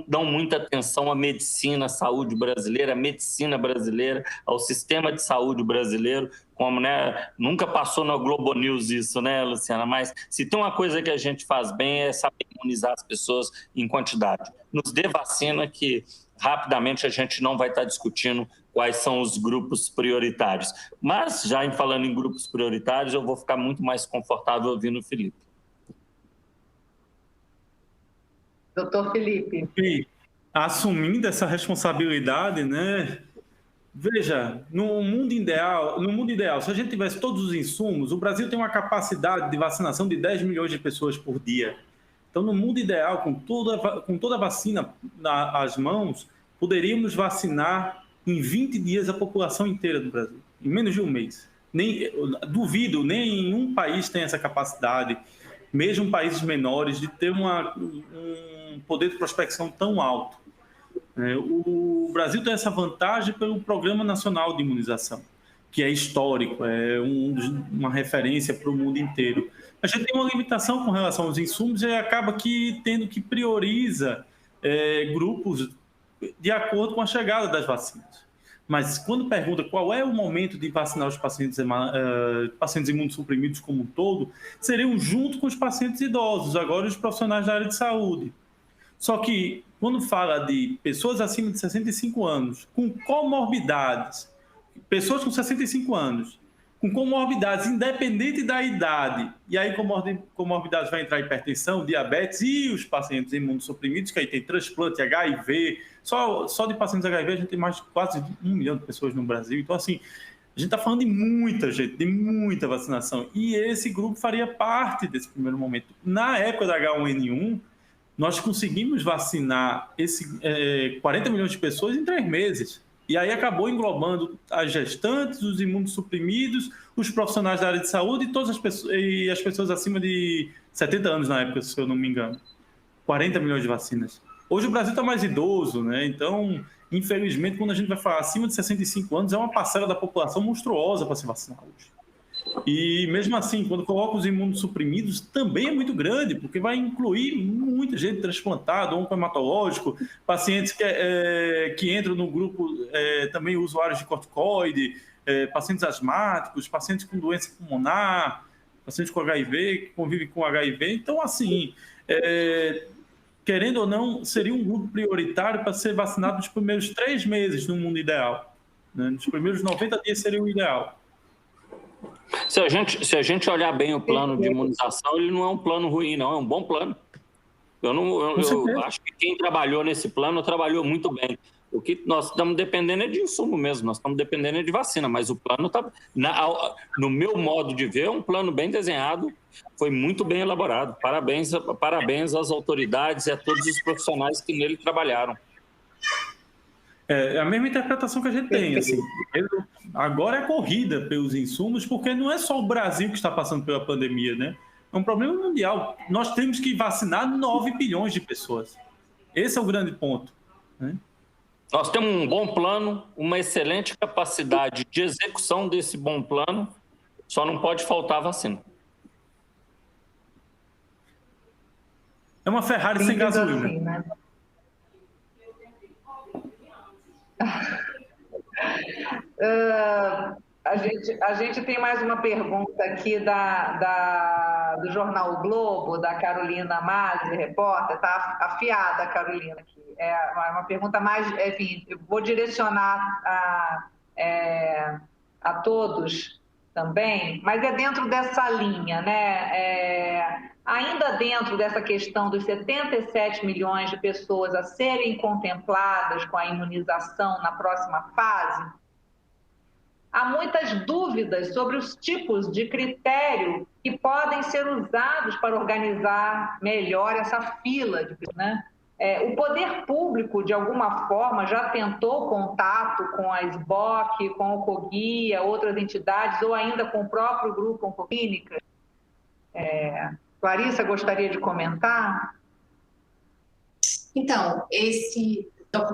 dão muita atenção à medicina, à saúde brasileira, à medicina brasileira, ao sistema de saúde brasileiro, como, né, nunca passou na Globo News isso, né, Luciana? Mas se tem uma coisa que a gente faz bem é saber imunizar as pessoas em quantidade. Nos dê vacina que rapidamente a gente não vai estar discutindo quais são os grupos prioritários. Mas, já falando em grupos prioritários, eu vou ficar muito mais confortável ouvindo o Felipe. Doutor Felipe. E, assumindo essa responsabilidade, né? Veja, no mundo ideal, se a gente tivesse todos os insumos, o Brasil tem uma capacidade de vacinação de 10 milhões de pessoas por dia. Então, no mundo ideal, com toda a vacina às mãos, poderíamos vacinar em 20 dias a população inteira do Brasil, em menos de um mês. Duvido, nenhum país tem essa capacidade, mesmo países menores, de ter um poder de prospecção tão alto. O Brasil tem essa vantagem pelo Programa Nacional de Imunização, que é histórico, é uma referência para o mundo inteiro. A gente tem uma limitação com relação aos insumos e acaba tendo que prioriza grupos de acordo com a chegada das vacinas. Mas quando pergunta qual é o momento de vacinar os pacientes imunossuprimidos como um todo, seriam junto com os pacientes idosos, agora os profissionais da área de saúde. Só que, quando fala de pessoas acima de 65 anos, com comorbidades, pessoas com 65 anos, com comorbidades, independente da idade, e aí comorbidades vai entrar hipertensão, diabetes e os pacientes imunossuprimidos, que aí tem transplante, HIV, só de pacientes HIV a gente tem mais de quase 1 milhão de pessoas no Brasil. Então, assim, a gente está falando de muita gente, de muita vacinação, e esse grupo faria parte desse primeiro momento. Na época da H1N1, nós conseguimos vacinar 40 milhões de pessoas em 3 meses. E aí acabou englobando as gestantes, os imunossuprimidos, os profissionais da área de saúde e todas as pessoas acima de 70 anos na época, se eu não me engano. 40 milhões de vacinas. Hoje o Brasil está mais idoso, né? Então, infelizmente, quando a gente vai falar acima de 65 anos, é uma parcela da população monstruosa para se vacinar hoje. E mesmo assim, quando coloca os imunossuprimidos, também é muito grande, porque vai incluir muita gente transplantada, oncohematológico, pacientes que entram no grupo também usuários de corticoide, pacientes asmáticos, pacientes com doença pulmonar, pacientes com HIV, que convivem com HIV. Então, assim, querendo ou não, seria um grupo prioritário para ser vacinado nos primeiros 3 meses no mundo ideal. Né? Nos primeiros 90 dias seria o ideal. Se a gente olhar bem o plano de imunização, ele não é um plano ruim, não, é um bom plano. Eu acho que quem trabalhou nesse plano trabalhou muito bem. O que nós estamos dependendo é de insumo mesmo, nós estamos dependendo de vacina, mas o plano está, no meu modo de ver, é um plano bem desenhado, foi muito bem elaborado. Parabéns às autoridades e a todos os profissionais que nele trabalharam. É a mesma interpretação que a gente tem. Assim, agora é corrida pelos insumos, porque não é só o Brasil que está passando pela pandemia, né? É um problema mundial. Nós temos que vacinar 9 bilhões de pessoas. Esse é o grande ponto. Né? Nós temos um bom plano, uma excelente capacidade de execução desse bom plano, só não pode faltar vacina. É uma Ferrari sem gasolina. Assim, né? A gente tem mais uma pergunta aqui do jornal O Globo, da Carolina Mazzi, repórter. Está afiada a Carolina aqui. É uma pergunta mais... Enfim, eu vou direcionar a todos também, mas é dentro dessa linha, né? Ainda dentro dessa questão dos 77 milhões de pessoas a serem contempladas com a imunização na próxima fase, há muitas dúvidas sobre os tipos de critério que podem ser usados para organizar melhor essa fila, né? O poder público, de alguma forma, já tentou contato com a SBOC, com o COGUIA, outras entidades, ou ainda com o próprio grupo Oncoclínicas? Clarissa, gostaria de comentar? Então,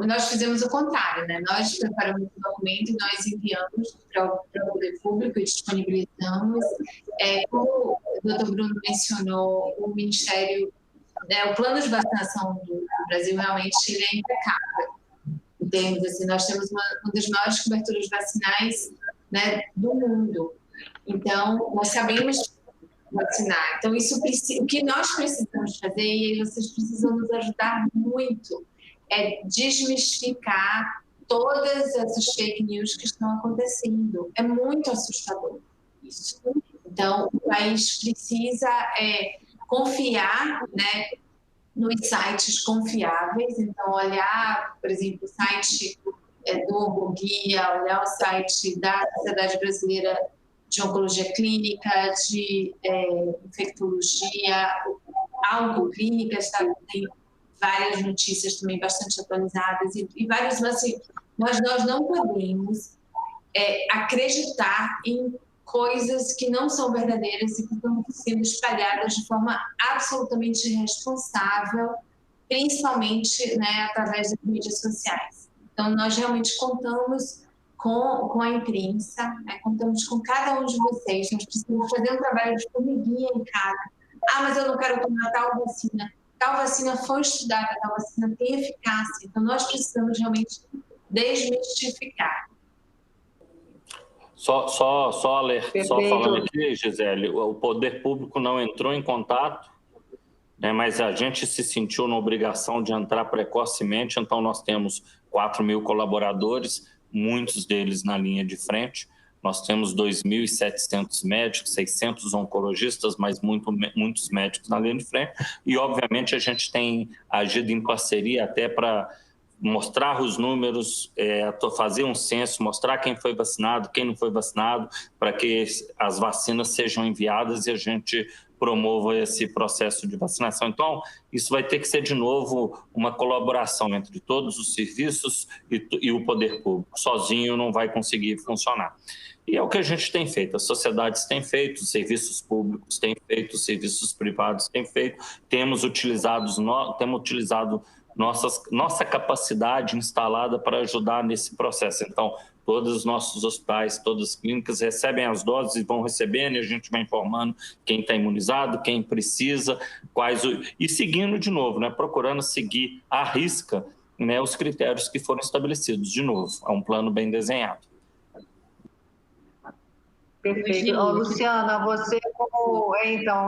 nós fizemos o contrário, né? Nós preparamos o documento e nós enviamos para o poder público e disponibilizamos. Como o doutor Bruno mencionou, o Ministério, o plano de vacinação do Brasil realmente ele é impecável. Em termos, assim, nós temos uma das maiores coberturas vacinais, né, do mundo. Então, nós sabemos vacinar. Então, o que nós precisamos fazer, e aí vocês precisam nos ajudar muito, é desmistificar todas essas fake news que estão acontecendo. É muito assustador isso. Então, o país precisa confiar, né, nos sites confiáveis. Então, olhar, por exemplo, o site do Oncoguia, olhar o site da Sociedade Brasileira de Oncologia Clínica, de infectologia, a Oncoclínica tem várias notícias também bastante atualizadas e vários, assim, nós não podemos acreditar em coisas que não são verdadeiras e que estão sendo espalhadas de forma absolutamente irresponsável, principalmente, né, através das mídias sociais. Então, nós realmente contamos com a imprensa, né, contamos com cada um de vocês. Nós precisamos fazer um trabalho de formiguinha em casa. Mas eu não quero tomar tal vacina. Tal vacina foi estudada, tal vacina tem eficácia. Então, nós precisamos realmente desmistificar. Só falando aqui, Gisele, o poder público não entrou em contato, né, mas a gente se sentiu na obrigação de entrar precocemente, então nós temos 4.000 colaboradores, muitos deles na linha de frente, nós temos 2.700 médicos, 600 oncologistas, mas muitos médicos na linha de frente, e obviamente a gente tem agido em parceria até para mostrar os números, fazer um censo, mostrar quem foi vacinado, quem não foi vacinado, para que as vacinas sejam enviadas e a gente promova esse processo de vacinação. Então, isso vai ter que ser, de novo, uma colaboração entre todos os serviços e o poder público. Sozinho não vai conseguir funcionar. E é o que a gente tem feito, as sociedades têm feito, os serviços públicos têm feito, os serviços privados têm feito, temos utilizado nossa capacidade instalada para ajudar nesse processo. Então, todos os nossos hospitais, todas as clínicas recebem as doses e vão recebendo, e a gente vai informando quem está imunizado, quem precisa, e seguindo de novo, né, procurando seguir à risca, né, os critérios que foram estabelecidos. De novo, é um plano bem desenhado. Perfeito. Luciana, você como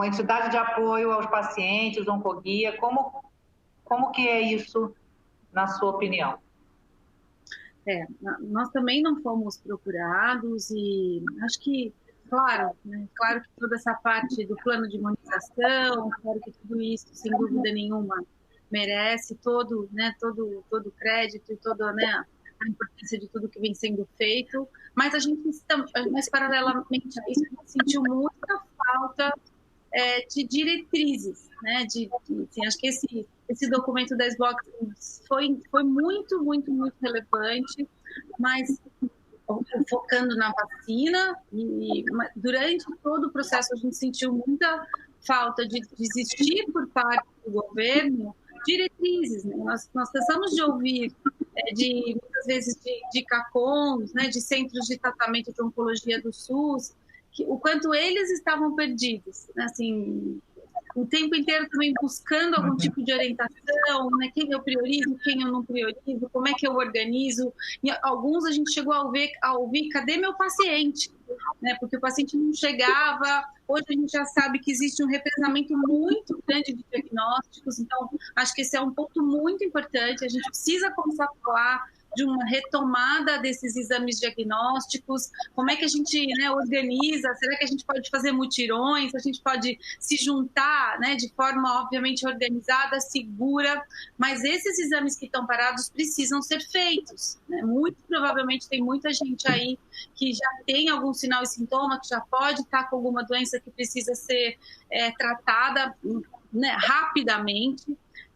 entidade de apoio aos pacientes, Oncoguia, como que é isso, na sua opinião? Nós também não fomos procurados e acho que, claro que toda essa parte do plano de imunização, claro que tudo isso, sem dúvida nenhuma, merece todo o crédito e toda, né, a importância de tudo que vem sendo feito, mas mas paralelamente a isso, a gente sentiu muita falta de diretrizes, né? Assim, acho que esse documento da SBOC foi muito, muito, muito relevante, mas focando na vacina, e durante todo o processo a gente sentiu muita falta de existir por parte do governo diretrizes, né? Nós precisamos de ouvir muitas vezes de CACONs, né, de centros de tratamento de oncologia do SUS, o quanto eles estavam perdidos, né? Assim, o tempo inteiro também buscando algum tipo de orientação, né? Quem eu priorizo, quem eu não priorizo, como é que eu organizo. E alguns a gente chegou a ouvir cadê meu paciente? Né? Porque o paciente não chegava. Hoje a gente já sabe que existe um represamento muito grande de diagnósticos, então acho que esse é um ponto muito importante. A gente precisa começar a falar de uma retomada desses exames diagnósticos, como é que a gente, né, organiza, será que a gente pode fazer mutirões, a gente pode se juntar, né, de forma obviamente organizada, segura, mas esses exames que estão parados precisam ser feitos, né? Muito provavelmente tem muita gente aí que já tem algum sinal e sintoma, que já pode estar com alguma doença que precisa ser tratada, né, rapidamente.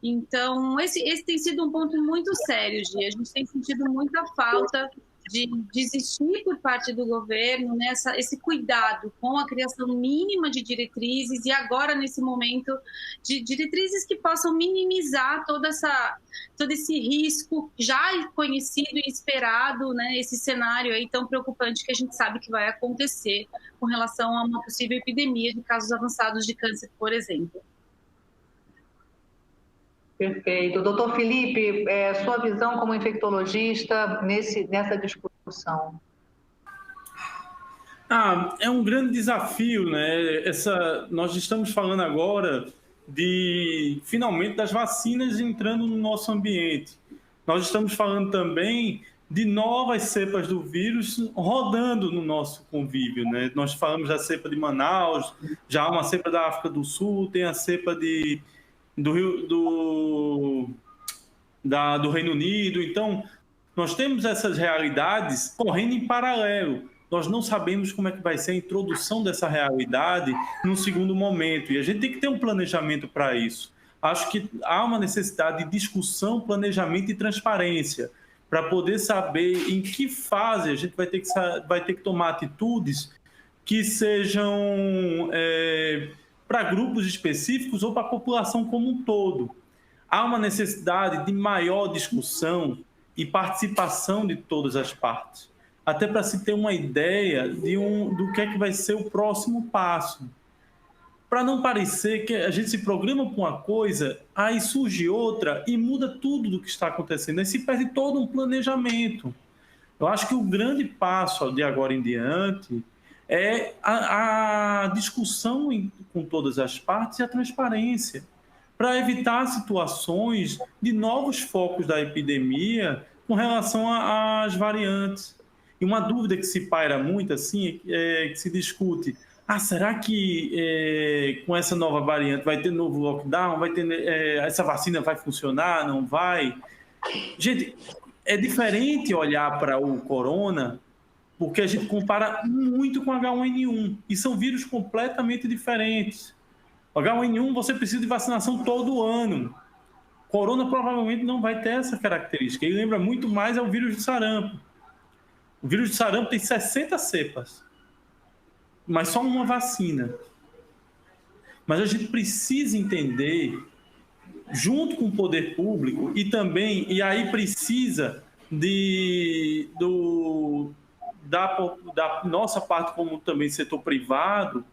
Então, esse tem sido um ponto muito sério, Gi. A gente tem sentido muita falta de desistir por parte do governo, né, esse cuidado com a criação mínima de diretrizes e agora, nesse momento, de diretrizes que possam minimizar todo esse risco já conhecido e esperado, né, esse cenário aí tão preocupante que a gente sabe que vai acontecer com relação a uma possível epidemia de casos avançados de câncer, por exemplo. Perfeito. Doutor Felipe, sua visão como infectologista nessa discussão? É um grande desafio, né? Nós estamos falando agora finalmente, das vacinas entrando no nosso ambiente. Nós estamos falando também de novas cepas do vírus rodando no nosso convívio, né? Nós falamos da cepa de Manaus, já há uma cepa da África do Sul, tem a cepa do Reino Unido. Então, nós temos essas realidades correndo em paralelo. Nós não sabemos como é que vai ser a introdução dessa realidade num segundo momento, e a gente tem que ter um planejamento para isso. Acho que há uma necessidade de discussão, planejamento e transparência, para poder saber em que fase a gente vai ter que tomar atitudes que sejam para grupos específicos ou para a população como um todo. Há uma necessidade de maior discussão e participação de todas as partes, até para se ter uma ideia do que é que vai ser o próximo passo. Para não parecer que a gente se programa para uma coisa, aí surge outra e muda tudo do que está acontecendo. Aí se perde todo um planejamento. Eu acho que o grande passo de agora em diante é a discussão com todas as partes e a transparência, para evitar situações de novos focos da epidemia com relação às variantes. E uma dúvida que se paira muito, assim, que se discute: será que com essa nova variante vai ter novo lockdown? Essa vacina vai funcionar? Não vai? Gente, é diferente olhar para o corona, porque a gente compara muito com H1N1, e são vírus completamente diferentes. O H1N1 você precisa de vacinação todo ano. Corona provavelmente não vai ter essa característica. Ele lembra muito mais ao vírus de sarampo. O vírus de sarampo tem 60 cepas, mas só uma vacina. Mas a gente precisa entender, junto com o poder público, e aí precisa da nossa parte, como também setor privado,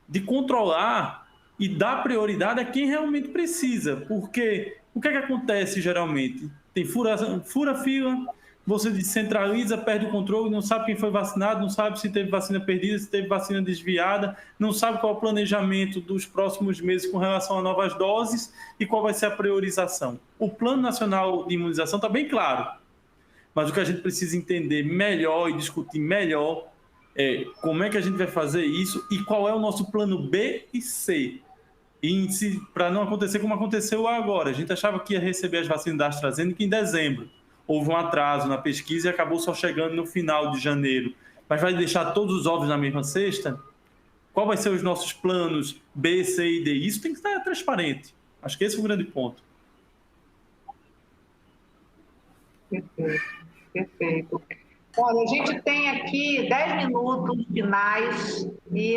de controlar e dar prioridade a quem realmente precisa. Porque o que é que acontece geralmente? Tem fura fila, você descentraliza, perde o controle, não sabe quem foi vacinado, não sabe se teve vacina perdida, se teve vacina desviada, não sabe qual é o planejamento dos próximos meses com relação a novas doses e qual vai ser a priorização. O Plano Nacional de Imunização está bem claro, mas o que a gente precisa entender melhor e discutir melhor é como é que a gente vai fazer isso e qual é o nosso plano B e C. Para não acontecer como aconteceu agora. A gente achava que ia receber as vacinas da AstraZeneca em dezembro. Houve um atraso na pesquisa e acabou só chegando no final de janeiro. Mas vai deixar todos os ovos na mesma cesta? Qual vai ser os nossos planos B, C e D? Isso tem que estar transparente. Acho que esse é o grande ponto. Perfeito. Olha, a gente tem aqui 10 minutos finais e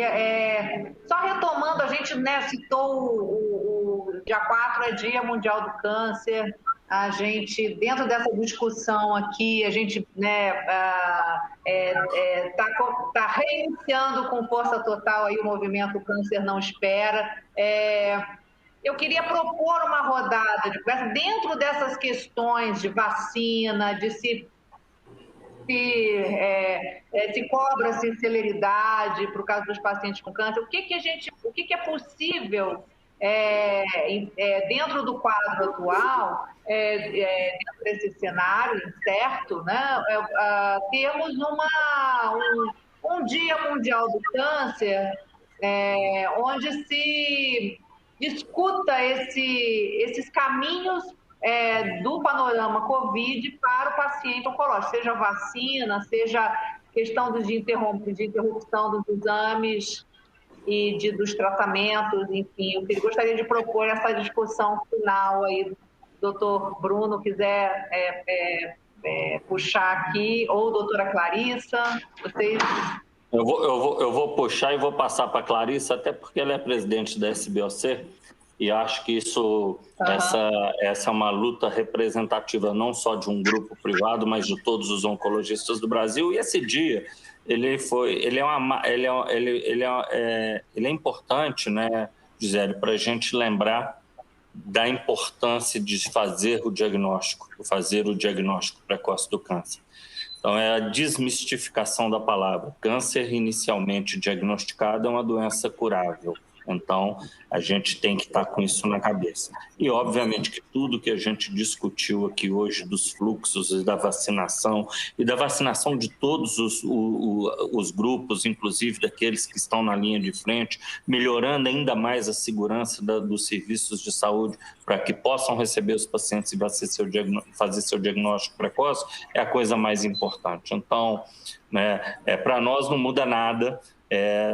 só retomando, a gente citou o dia 4 é Dia Mundial do Câncer, a gente, dentro dessa discussão aqui, a gente tá reiniciando com força total aí o movimento Câncer Não Espera. Eu queria propor uma rodada de conversa dentro dessas questões de vacina, de se cobra-se celeridade por causa dos pacientes com câncer. O que é possível dentro do quadro atual, dentro desse cenário incerto, né? Temos um Dia Mundial do Câncer, onde se discuta esses caminhos do panorama Covid para o paciente oncológico, seja vacina, seja questão de interrupção dos exames e dos tratamentos, enfim. Eu gostaria de propor essa discussão final aí, doutor Bruno, quiser puxar aqui, ou doutora Clarissa, vocês... Eu vou puxar e vou passar para a Clarissa, até porque ela é presidente da SBOC, e acho que essa é uma luta representativa não só de um grupo privado, mas de todos os oncologistas do Brasil. E esse dia ele é importante, né, Gisele, para a gente lembrar da importância de fazer o diagnóstico precoce do câncer. Então, é a desmistificação da palavra. Câncer inicialmente diagnosticado é uma doença curável. Então, a gente tem que estar com isso na cabeça. E, obviamente, que tudo que a gente discutiu aqui hoje dos fluxos e da vacinação de todos os grupos, inclusive daqueles que estão na linha de frente, melhorando ainda mais a segurança dos serviços de saúde para que possam receber os pacientes e fazer seu diagnóstico precoce, é a coisa mais importante. Então, né, para nós não muda nada.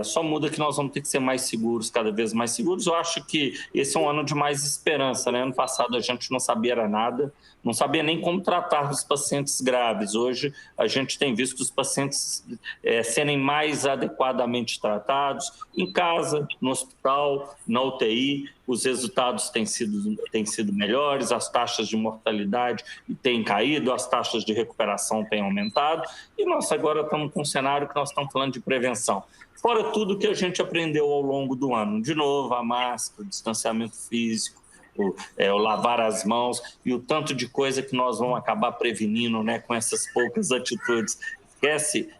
Só muda que nós vamos ter que ser mais seguros, cada vez mais seguros. Eu acho que esse é um ano de mais esperança, né? Ano passado a gente não sabia nada, não sabia nem como tratar os pacientes graves. Hoje a gente tem visto os pacientes serem mais adequadamente tratados em casa, no hospital, na UTI. Os resultados têm sido melhores, as taxas de mortalidade têm caído, as taxas de recuperação têm aumentado, e nós agora estamos com um cenário que nós estamos falando de prevenção. Fora tudo que a gente aprendeu ao longo do ano. De novo, a máscara, o distanciamento físico, o lavar as mãos e o tanto de coisa que nós vamos acabar prevenindo, né, com essas poucas atitudes.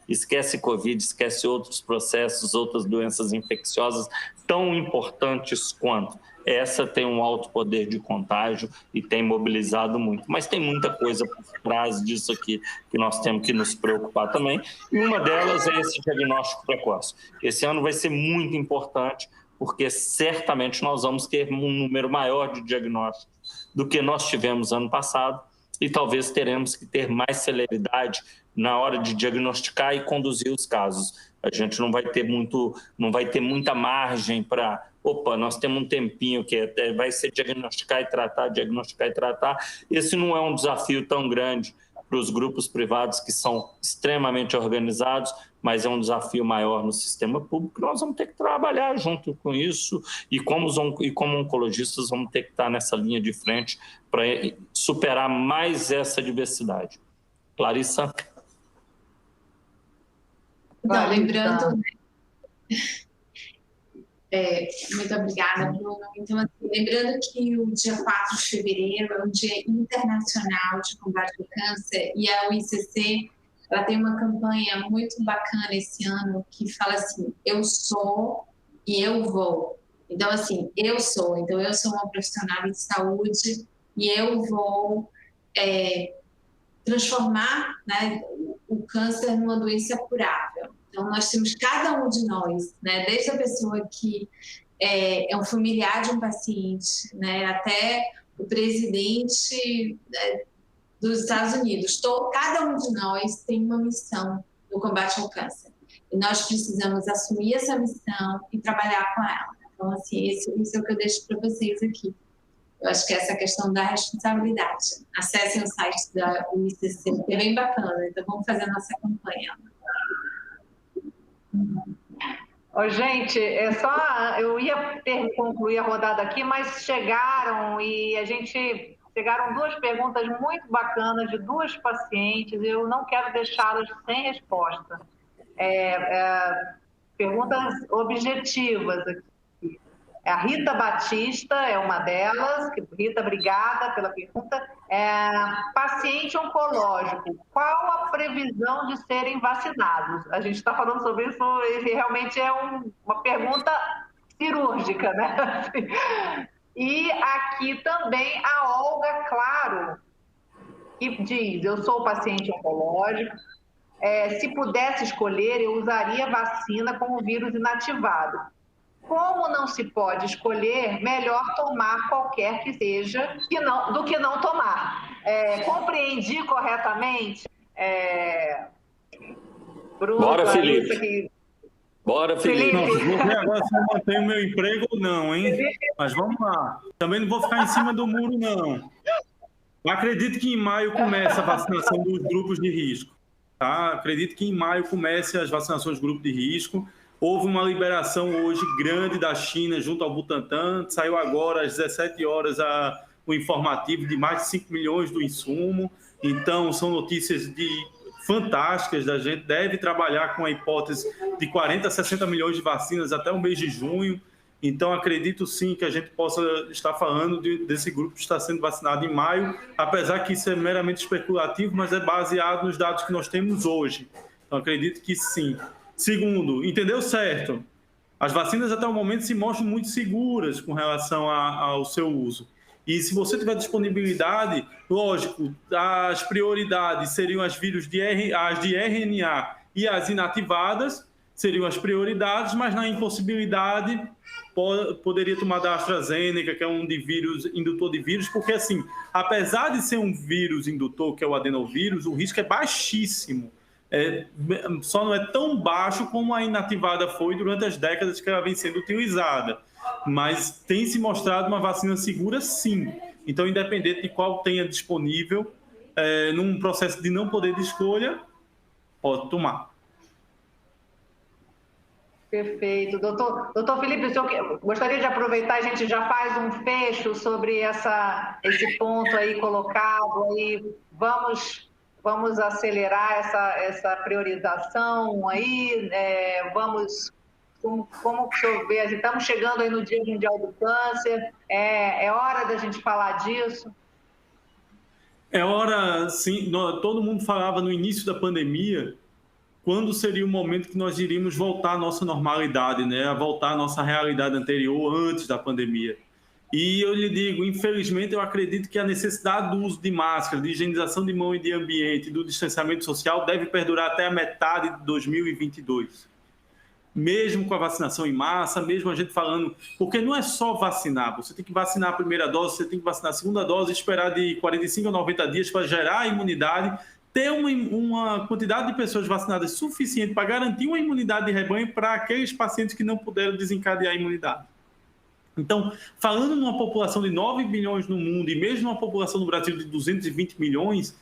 Esquece Covid, esquece outros processos, outras doenças infecciosas tão importantes quanto. Essa tem um alto poder de contágio e tem mobilizado muito. Mas tem muita coisa por trás disso aqui que nós temos que nos preocupar também. E uma delas é esse diagnóstico precoce. Esse ano vai ser muito importante, porque certamente nós vamos ter um número maior de diagnósticos do que nós tivemos ano passado, e talvez teremos que ter mais celeridade na hora de diagnosticar e conduzir os casos. A gente não vai ter muita margem para, nós temos um tempinho que vai ser diagnosticar e tratar. Esse não é um desafio tão grande para os grupos privados, que são extremamente organizados, mas é um desafio maior no sistema público. Nós vamos ter que trabalhar junto com isso, e como oncologistas vamos ter que estar nessa linha de frente para superar mais essa diversidade. Clarissa? Então, lembrando... muito obrigada, Bruno. Então, assim, lembrando que o dia 4 de fevereiro é um dia internacional de combate ao câncer, e a UICC ela tem uma campanha muito bacana esse ano que fala assim: eu sou e eu vou. Então, assim, eu sou uma profissional de saúde e eu vou transformar, né, o câncer numa doença curável. Então, nós temos cada um de nós, né, desde a pessoa que é um familiar de um paciente, né, até o presidente dos Estados Unidos. Cada um de nós tem uma missão no combate ao câncer. E nós precisamos assumir essa missão e trabalhar com ela. Então, assim, isso é o que eu deixo para vocês aqui. Eu acho que essa questão da responsabilidade. Acessem o site da UICC, que é bem bacana. Então, vamos fazer a nossa campanha. Gente, eu ia concluir a rodada aqui, mas chegaram e a gente Chegaram duas perguntas muito bacanas de duas pacientes, eu não quero deixá-las sem resposta. Perguntas objetivas aqui. A Rita Batista é uma delas. Rita, obrigada pela pergunta. Paciente oncológico, qual a previsão de serem vacinados? A gente está falando sobre isso, ele realmente é uma pergunta cirúrgica, né? E aqui também a Olga Claro, que diz: eu sou paciente oncológico, se pudesse escolher, eu usaria vacina com o vírus inativado. Como não se pode escolher, melhor tomar qualquer que seja do que não tomar. Compreendi corretamente? Bruno, bora, Felipe. Bora, Felipe. Não vou ver agora se eu mantenho o meu emprego ou não, hein? Mas vamos lá. Também não vou ficar em cima do muro, não. Acredito que em maio comece a vacinação dos grupos de risco. Tá? Acredito que em maio comece as vacinações dos grupos de risco. Houve uma liberação hoje grande da China junto ao Butantan. Saiu agora às 17 horas o informativo de mais de 5 milhões do insumo. Então, são notícias fantásticas. A gente deve trabalhar com a hipótese de 40 a 60 milhões de vacinas até o mês de junho. Então, acredito sim que a gente possa estar falando desse grupo que está sendo vacinado em maio, apesar que isso é meramente especulativo, mas é baseado nos dados que nós temos hoje. Então, acredito que sim. Segundo, entendeu certo? As vacinas até o momento se mostram muito seguras com relação ao seu uso. E se você tiver disponibilidade, lógico, as prioridades seriam as de RNA e as inativadas, seriam as prioridades, mas na impossibilidade poderia tomar da AstraZeneca, que é um indutor de vírus, porque assim, apesar de ser um vírus indutor, que é o adenovírus, o risco é baixíssimo. Só não é tão baixo como a inativada foi durante as décadas que ela vem sendo utilizada. Mas tem se mostrado uma vacina segura, sim. Então, independente de qual tenha disponível, num processo de não poder de escolha, pode tomar. Perfeito. Doutor Felipe, gostaria de aproveitar, a gente já faz um fecho sobre esse ponto aí colocado. Aí. Vamos acelerar essa priorização aí, como que o senhor vê? Estamos chegando aí no Dia Mundial do Câncer, é hora da gente falar disso? É hora, sim. Todo mundo falava no início da pandemia quando seria o momento que nós iríamos voltar à nossa normalidade, né? A voltar à nossa realidade anterior, antes da pandemia. E eu lhe digo, infelizmente, eu acredito que a necessidade do uso de máscara, de higienização de mão e de ambiente, do distanciamento social deve perdurar até a metade de 2022. Mesmo com a vacinação em massa, mesmo a gente falando... Porque não é só vacinar, você tem que vacinar a primeira dose, você tem que vacinar a segunda dose, esperar de 45 a 90 dias para gerar a imunidade, ter uma quantidade de pessoas vacinadas suficiente para garantir uma imunidade de rebanho para aqueles pacientes que não puderam desencadear a imunidade. Então, falando numa população de 9 bilhões no mundo e mesmo numa população no Brasil de 220 milhões,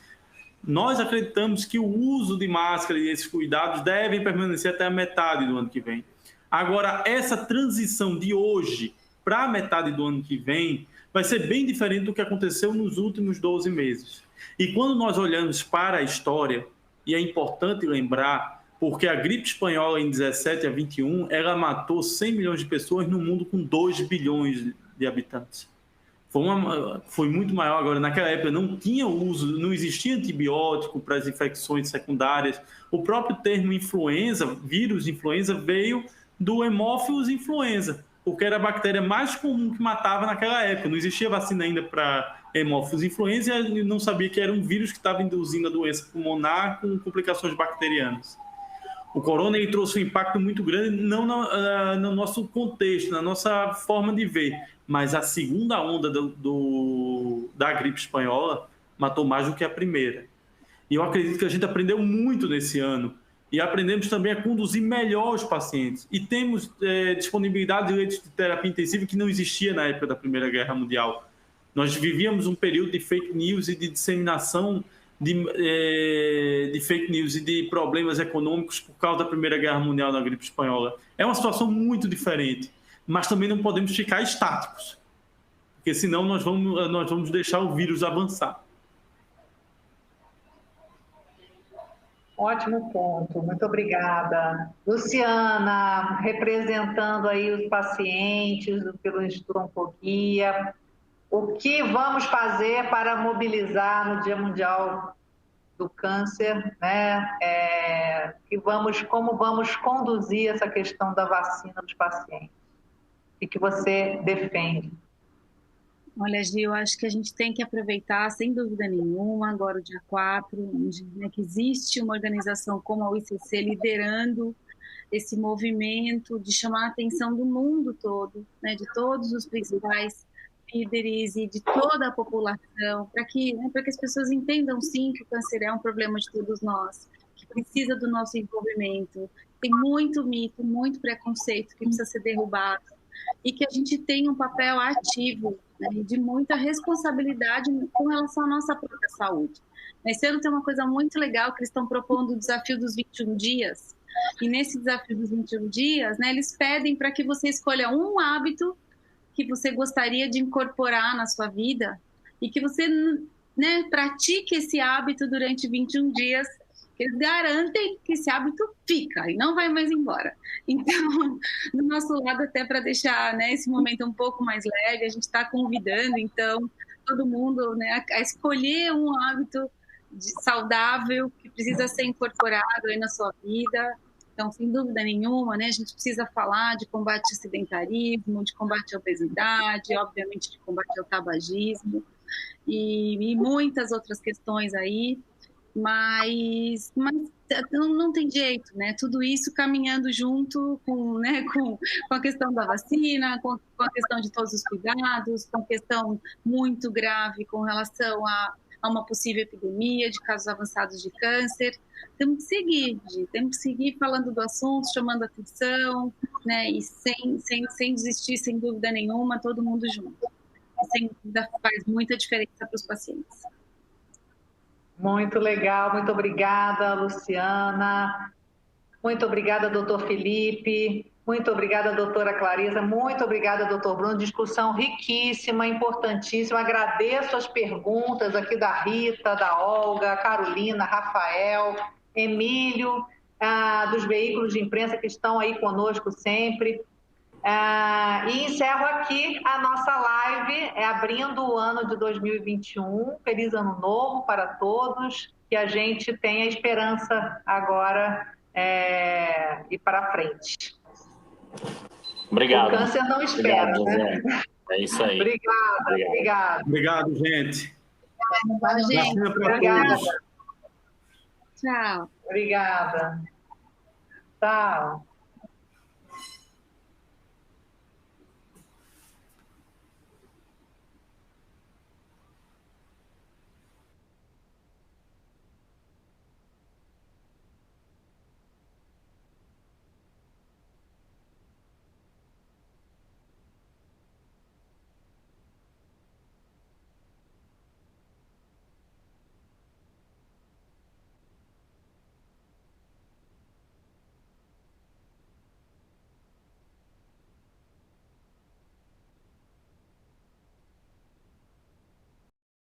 nós acreditamos que o uso de máscara e esses cuidados devem permanecer até a metade do ano que vem. Agora, essa transição de hoje para a metade do ano que vem vai ser bem diferente do que aconteceu nos últimos 12 meses. E quando nós olhamos para a história, e é importante lembrar, porque a gripe espanhola em 17 a 21, ela matou 100 milhões de pessoas no mundo com 2 bilhões de habitantes. Foi muito maior. Agora, naquela época não tinha uso, não existia antibiótico para as infecções secundárias. O próprio termo influenza, vírus influenza, veio do Haemophilus influenza, porque era a bactéria mais comum que matava naquela época. Não existia vacina ainda para Haemophilus influenza e não sabia que era um vírus que estava induzindo a doença pulmonar com complicações bacterianas. O corona ele trouxe um impacto muito grande, não no nosso contexto, na nossa forma de ver, mas a segunda onda da gripe espanhola matou mais do que a primeira. E eu acredito que a gente aprendeu muito nesse ano e aprendemos também a conduzir melhor os pacientes. E temos disponibilidade de leitos de terapia intensiva que não existia na época da Primeira Guerra Mundial. Nós vivíamos um período de fake news e de disseminação de fake news e de problemas econômicos por causa da Primeira Guerra Mundial na gripe espanhola. É uma situação muito diferente, mas também não podemos ficar estáticos. porque senão nós vamos deixar o vírus avançar. Ótimo ponto, muito obrigada. Luciana, representando aí os pacientes pelo Instituto Oncoguia, o que vamos fazer para mobilizar no Dia Mundial do Câncer, né? Como vamos conduzir essa questão da vacina dos pacientes? O que você defende? Olha, Gil, eu acho que a gente tem que aproveitar, sem dúvida nenhuma, agora o dia 4, né, que existe uma organização como a UICC liderando esse movimento de chamar a atenção do mundo todo, né, de todos os principais líderes e de toda a população, para que as pessoas entendam, sim, que o câncer é um problema de todos nós, que precisa do nosso envolvimento. Tem muito mito, muito preconceito que precisa ser derrubado, e que a gente tem um papel ativo, né, de muita responsabilidade com relação à nossa própria saúde. Esse ano tem uma coisa muito legal, que eles estão propondo o desafio dos 21 dias, e nesse desafio dos 21 dias, né, eles pedem para que você escolha um hábito que você gostaria de incorporar na sua vida, e que você, né, pratique esse hábito durante 21 dias, eles garantem que esse hábito fica e não vai mais embora. Então, do nosso lado, até para deixar, né, esse momento um pouco mais leve, a gente está convidando, então, todo mundo, né, a escolher um hábito saudável que precisa ser incorporado aí na sua vida. Então, sem dúvida nenhuma, né, a gente precisa falar de combate ao sedentarismo, de combate à obesidade, obviamente de combate ao tabagismo e muitas outras questões aí. Mas não tem jeito, né? Tudo isso caminhando junto com, né, com a questão da vacina, com a questão de todos os cuidados, com a questão muito grave com relação a uma possível epidemia de casos avançados de câncer. Temos que seguir falando do assunto, chamando atenção, né? E sem desistir, sem dúvida nenhuma, todo mundo junto. Sem dúvida faz muita diferença para os pacientes. Muito legal, muito obrigada, Luciana. Muito obrigada, doutor Felipe. Muito obrigada, doutora Clarisa. Muito obrigada, doutor Bruno. Discussão riquíssima, importantíssima. Agradeço as perguntas aqui da Rita, da Olga, Carolina, Rafael, Emílio, dos veículos de imprensa que estão aí conosco sempre. E encerro aqui a nossa live, abrindo o ano de 2021. Feliz ano novo para todos, que a gente tenha esperança agora e para frente. Obrigado. O câncer não espera. Obrigado, né? É isso aí. Obrigada. Obrigado, gente. Gente, obrigada. Tchau. Obrigada. Tchau.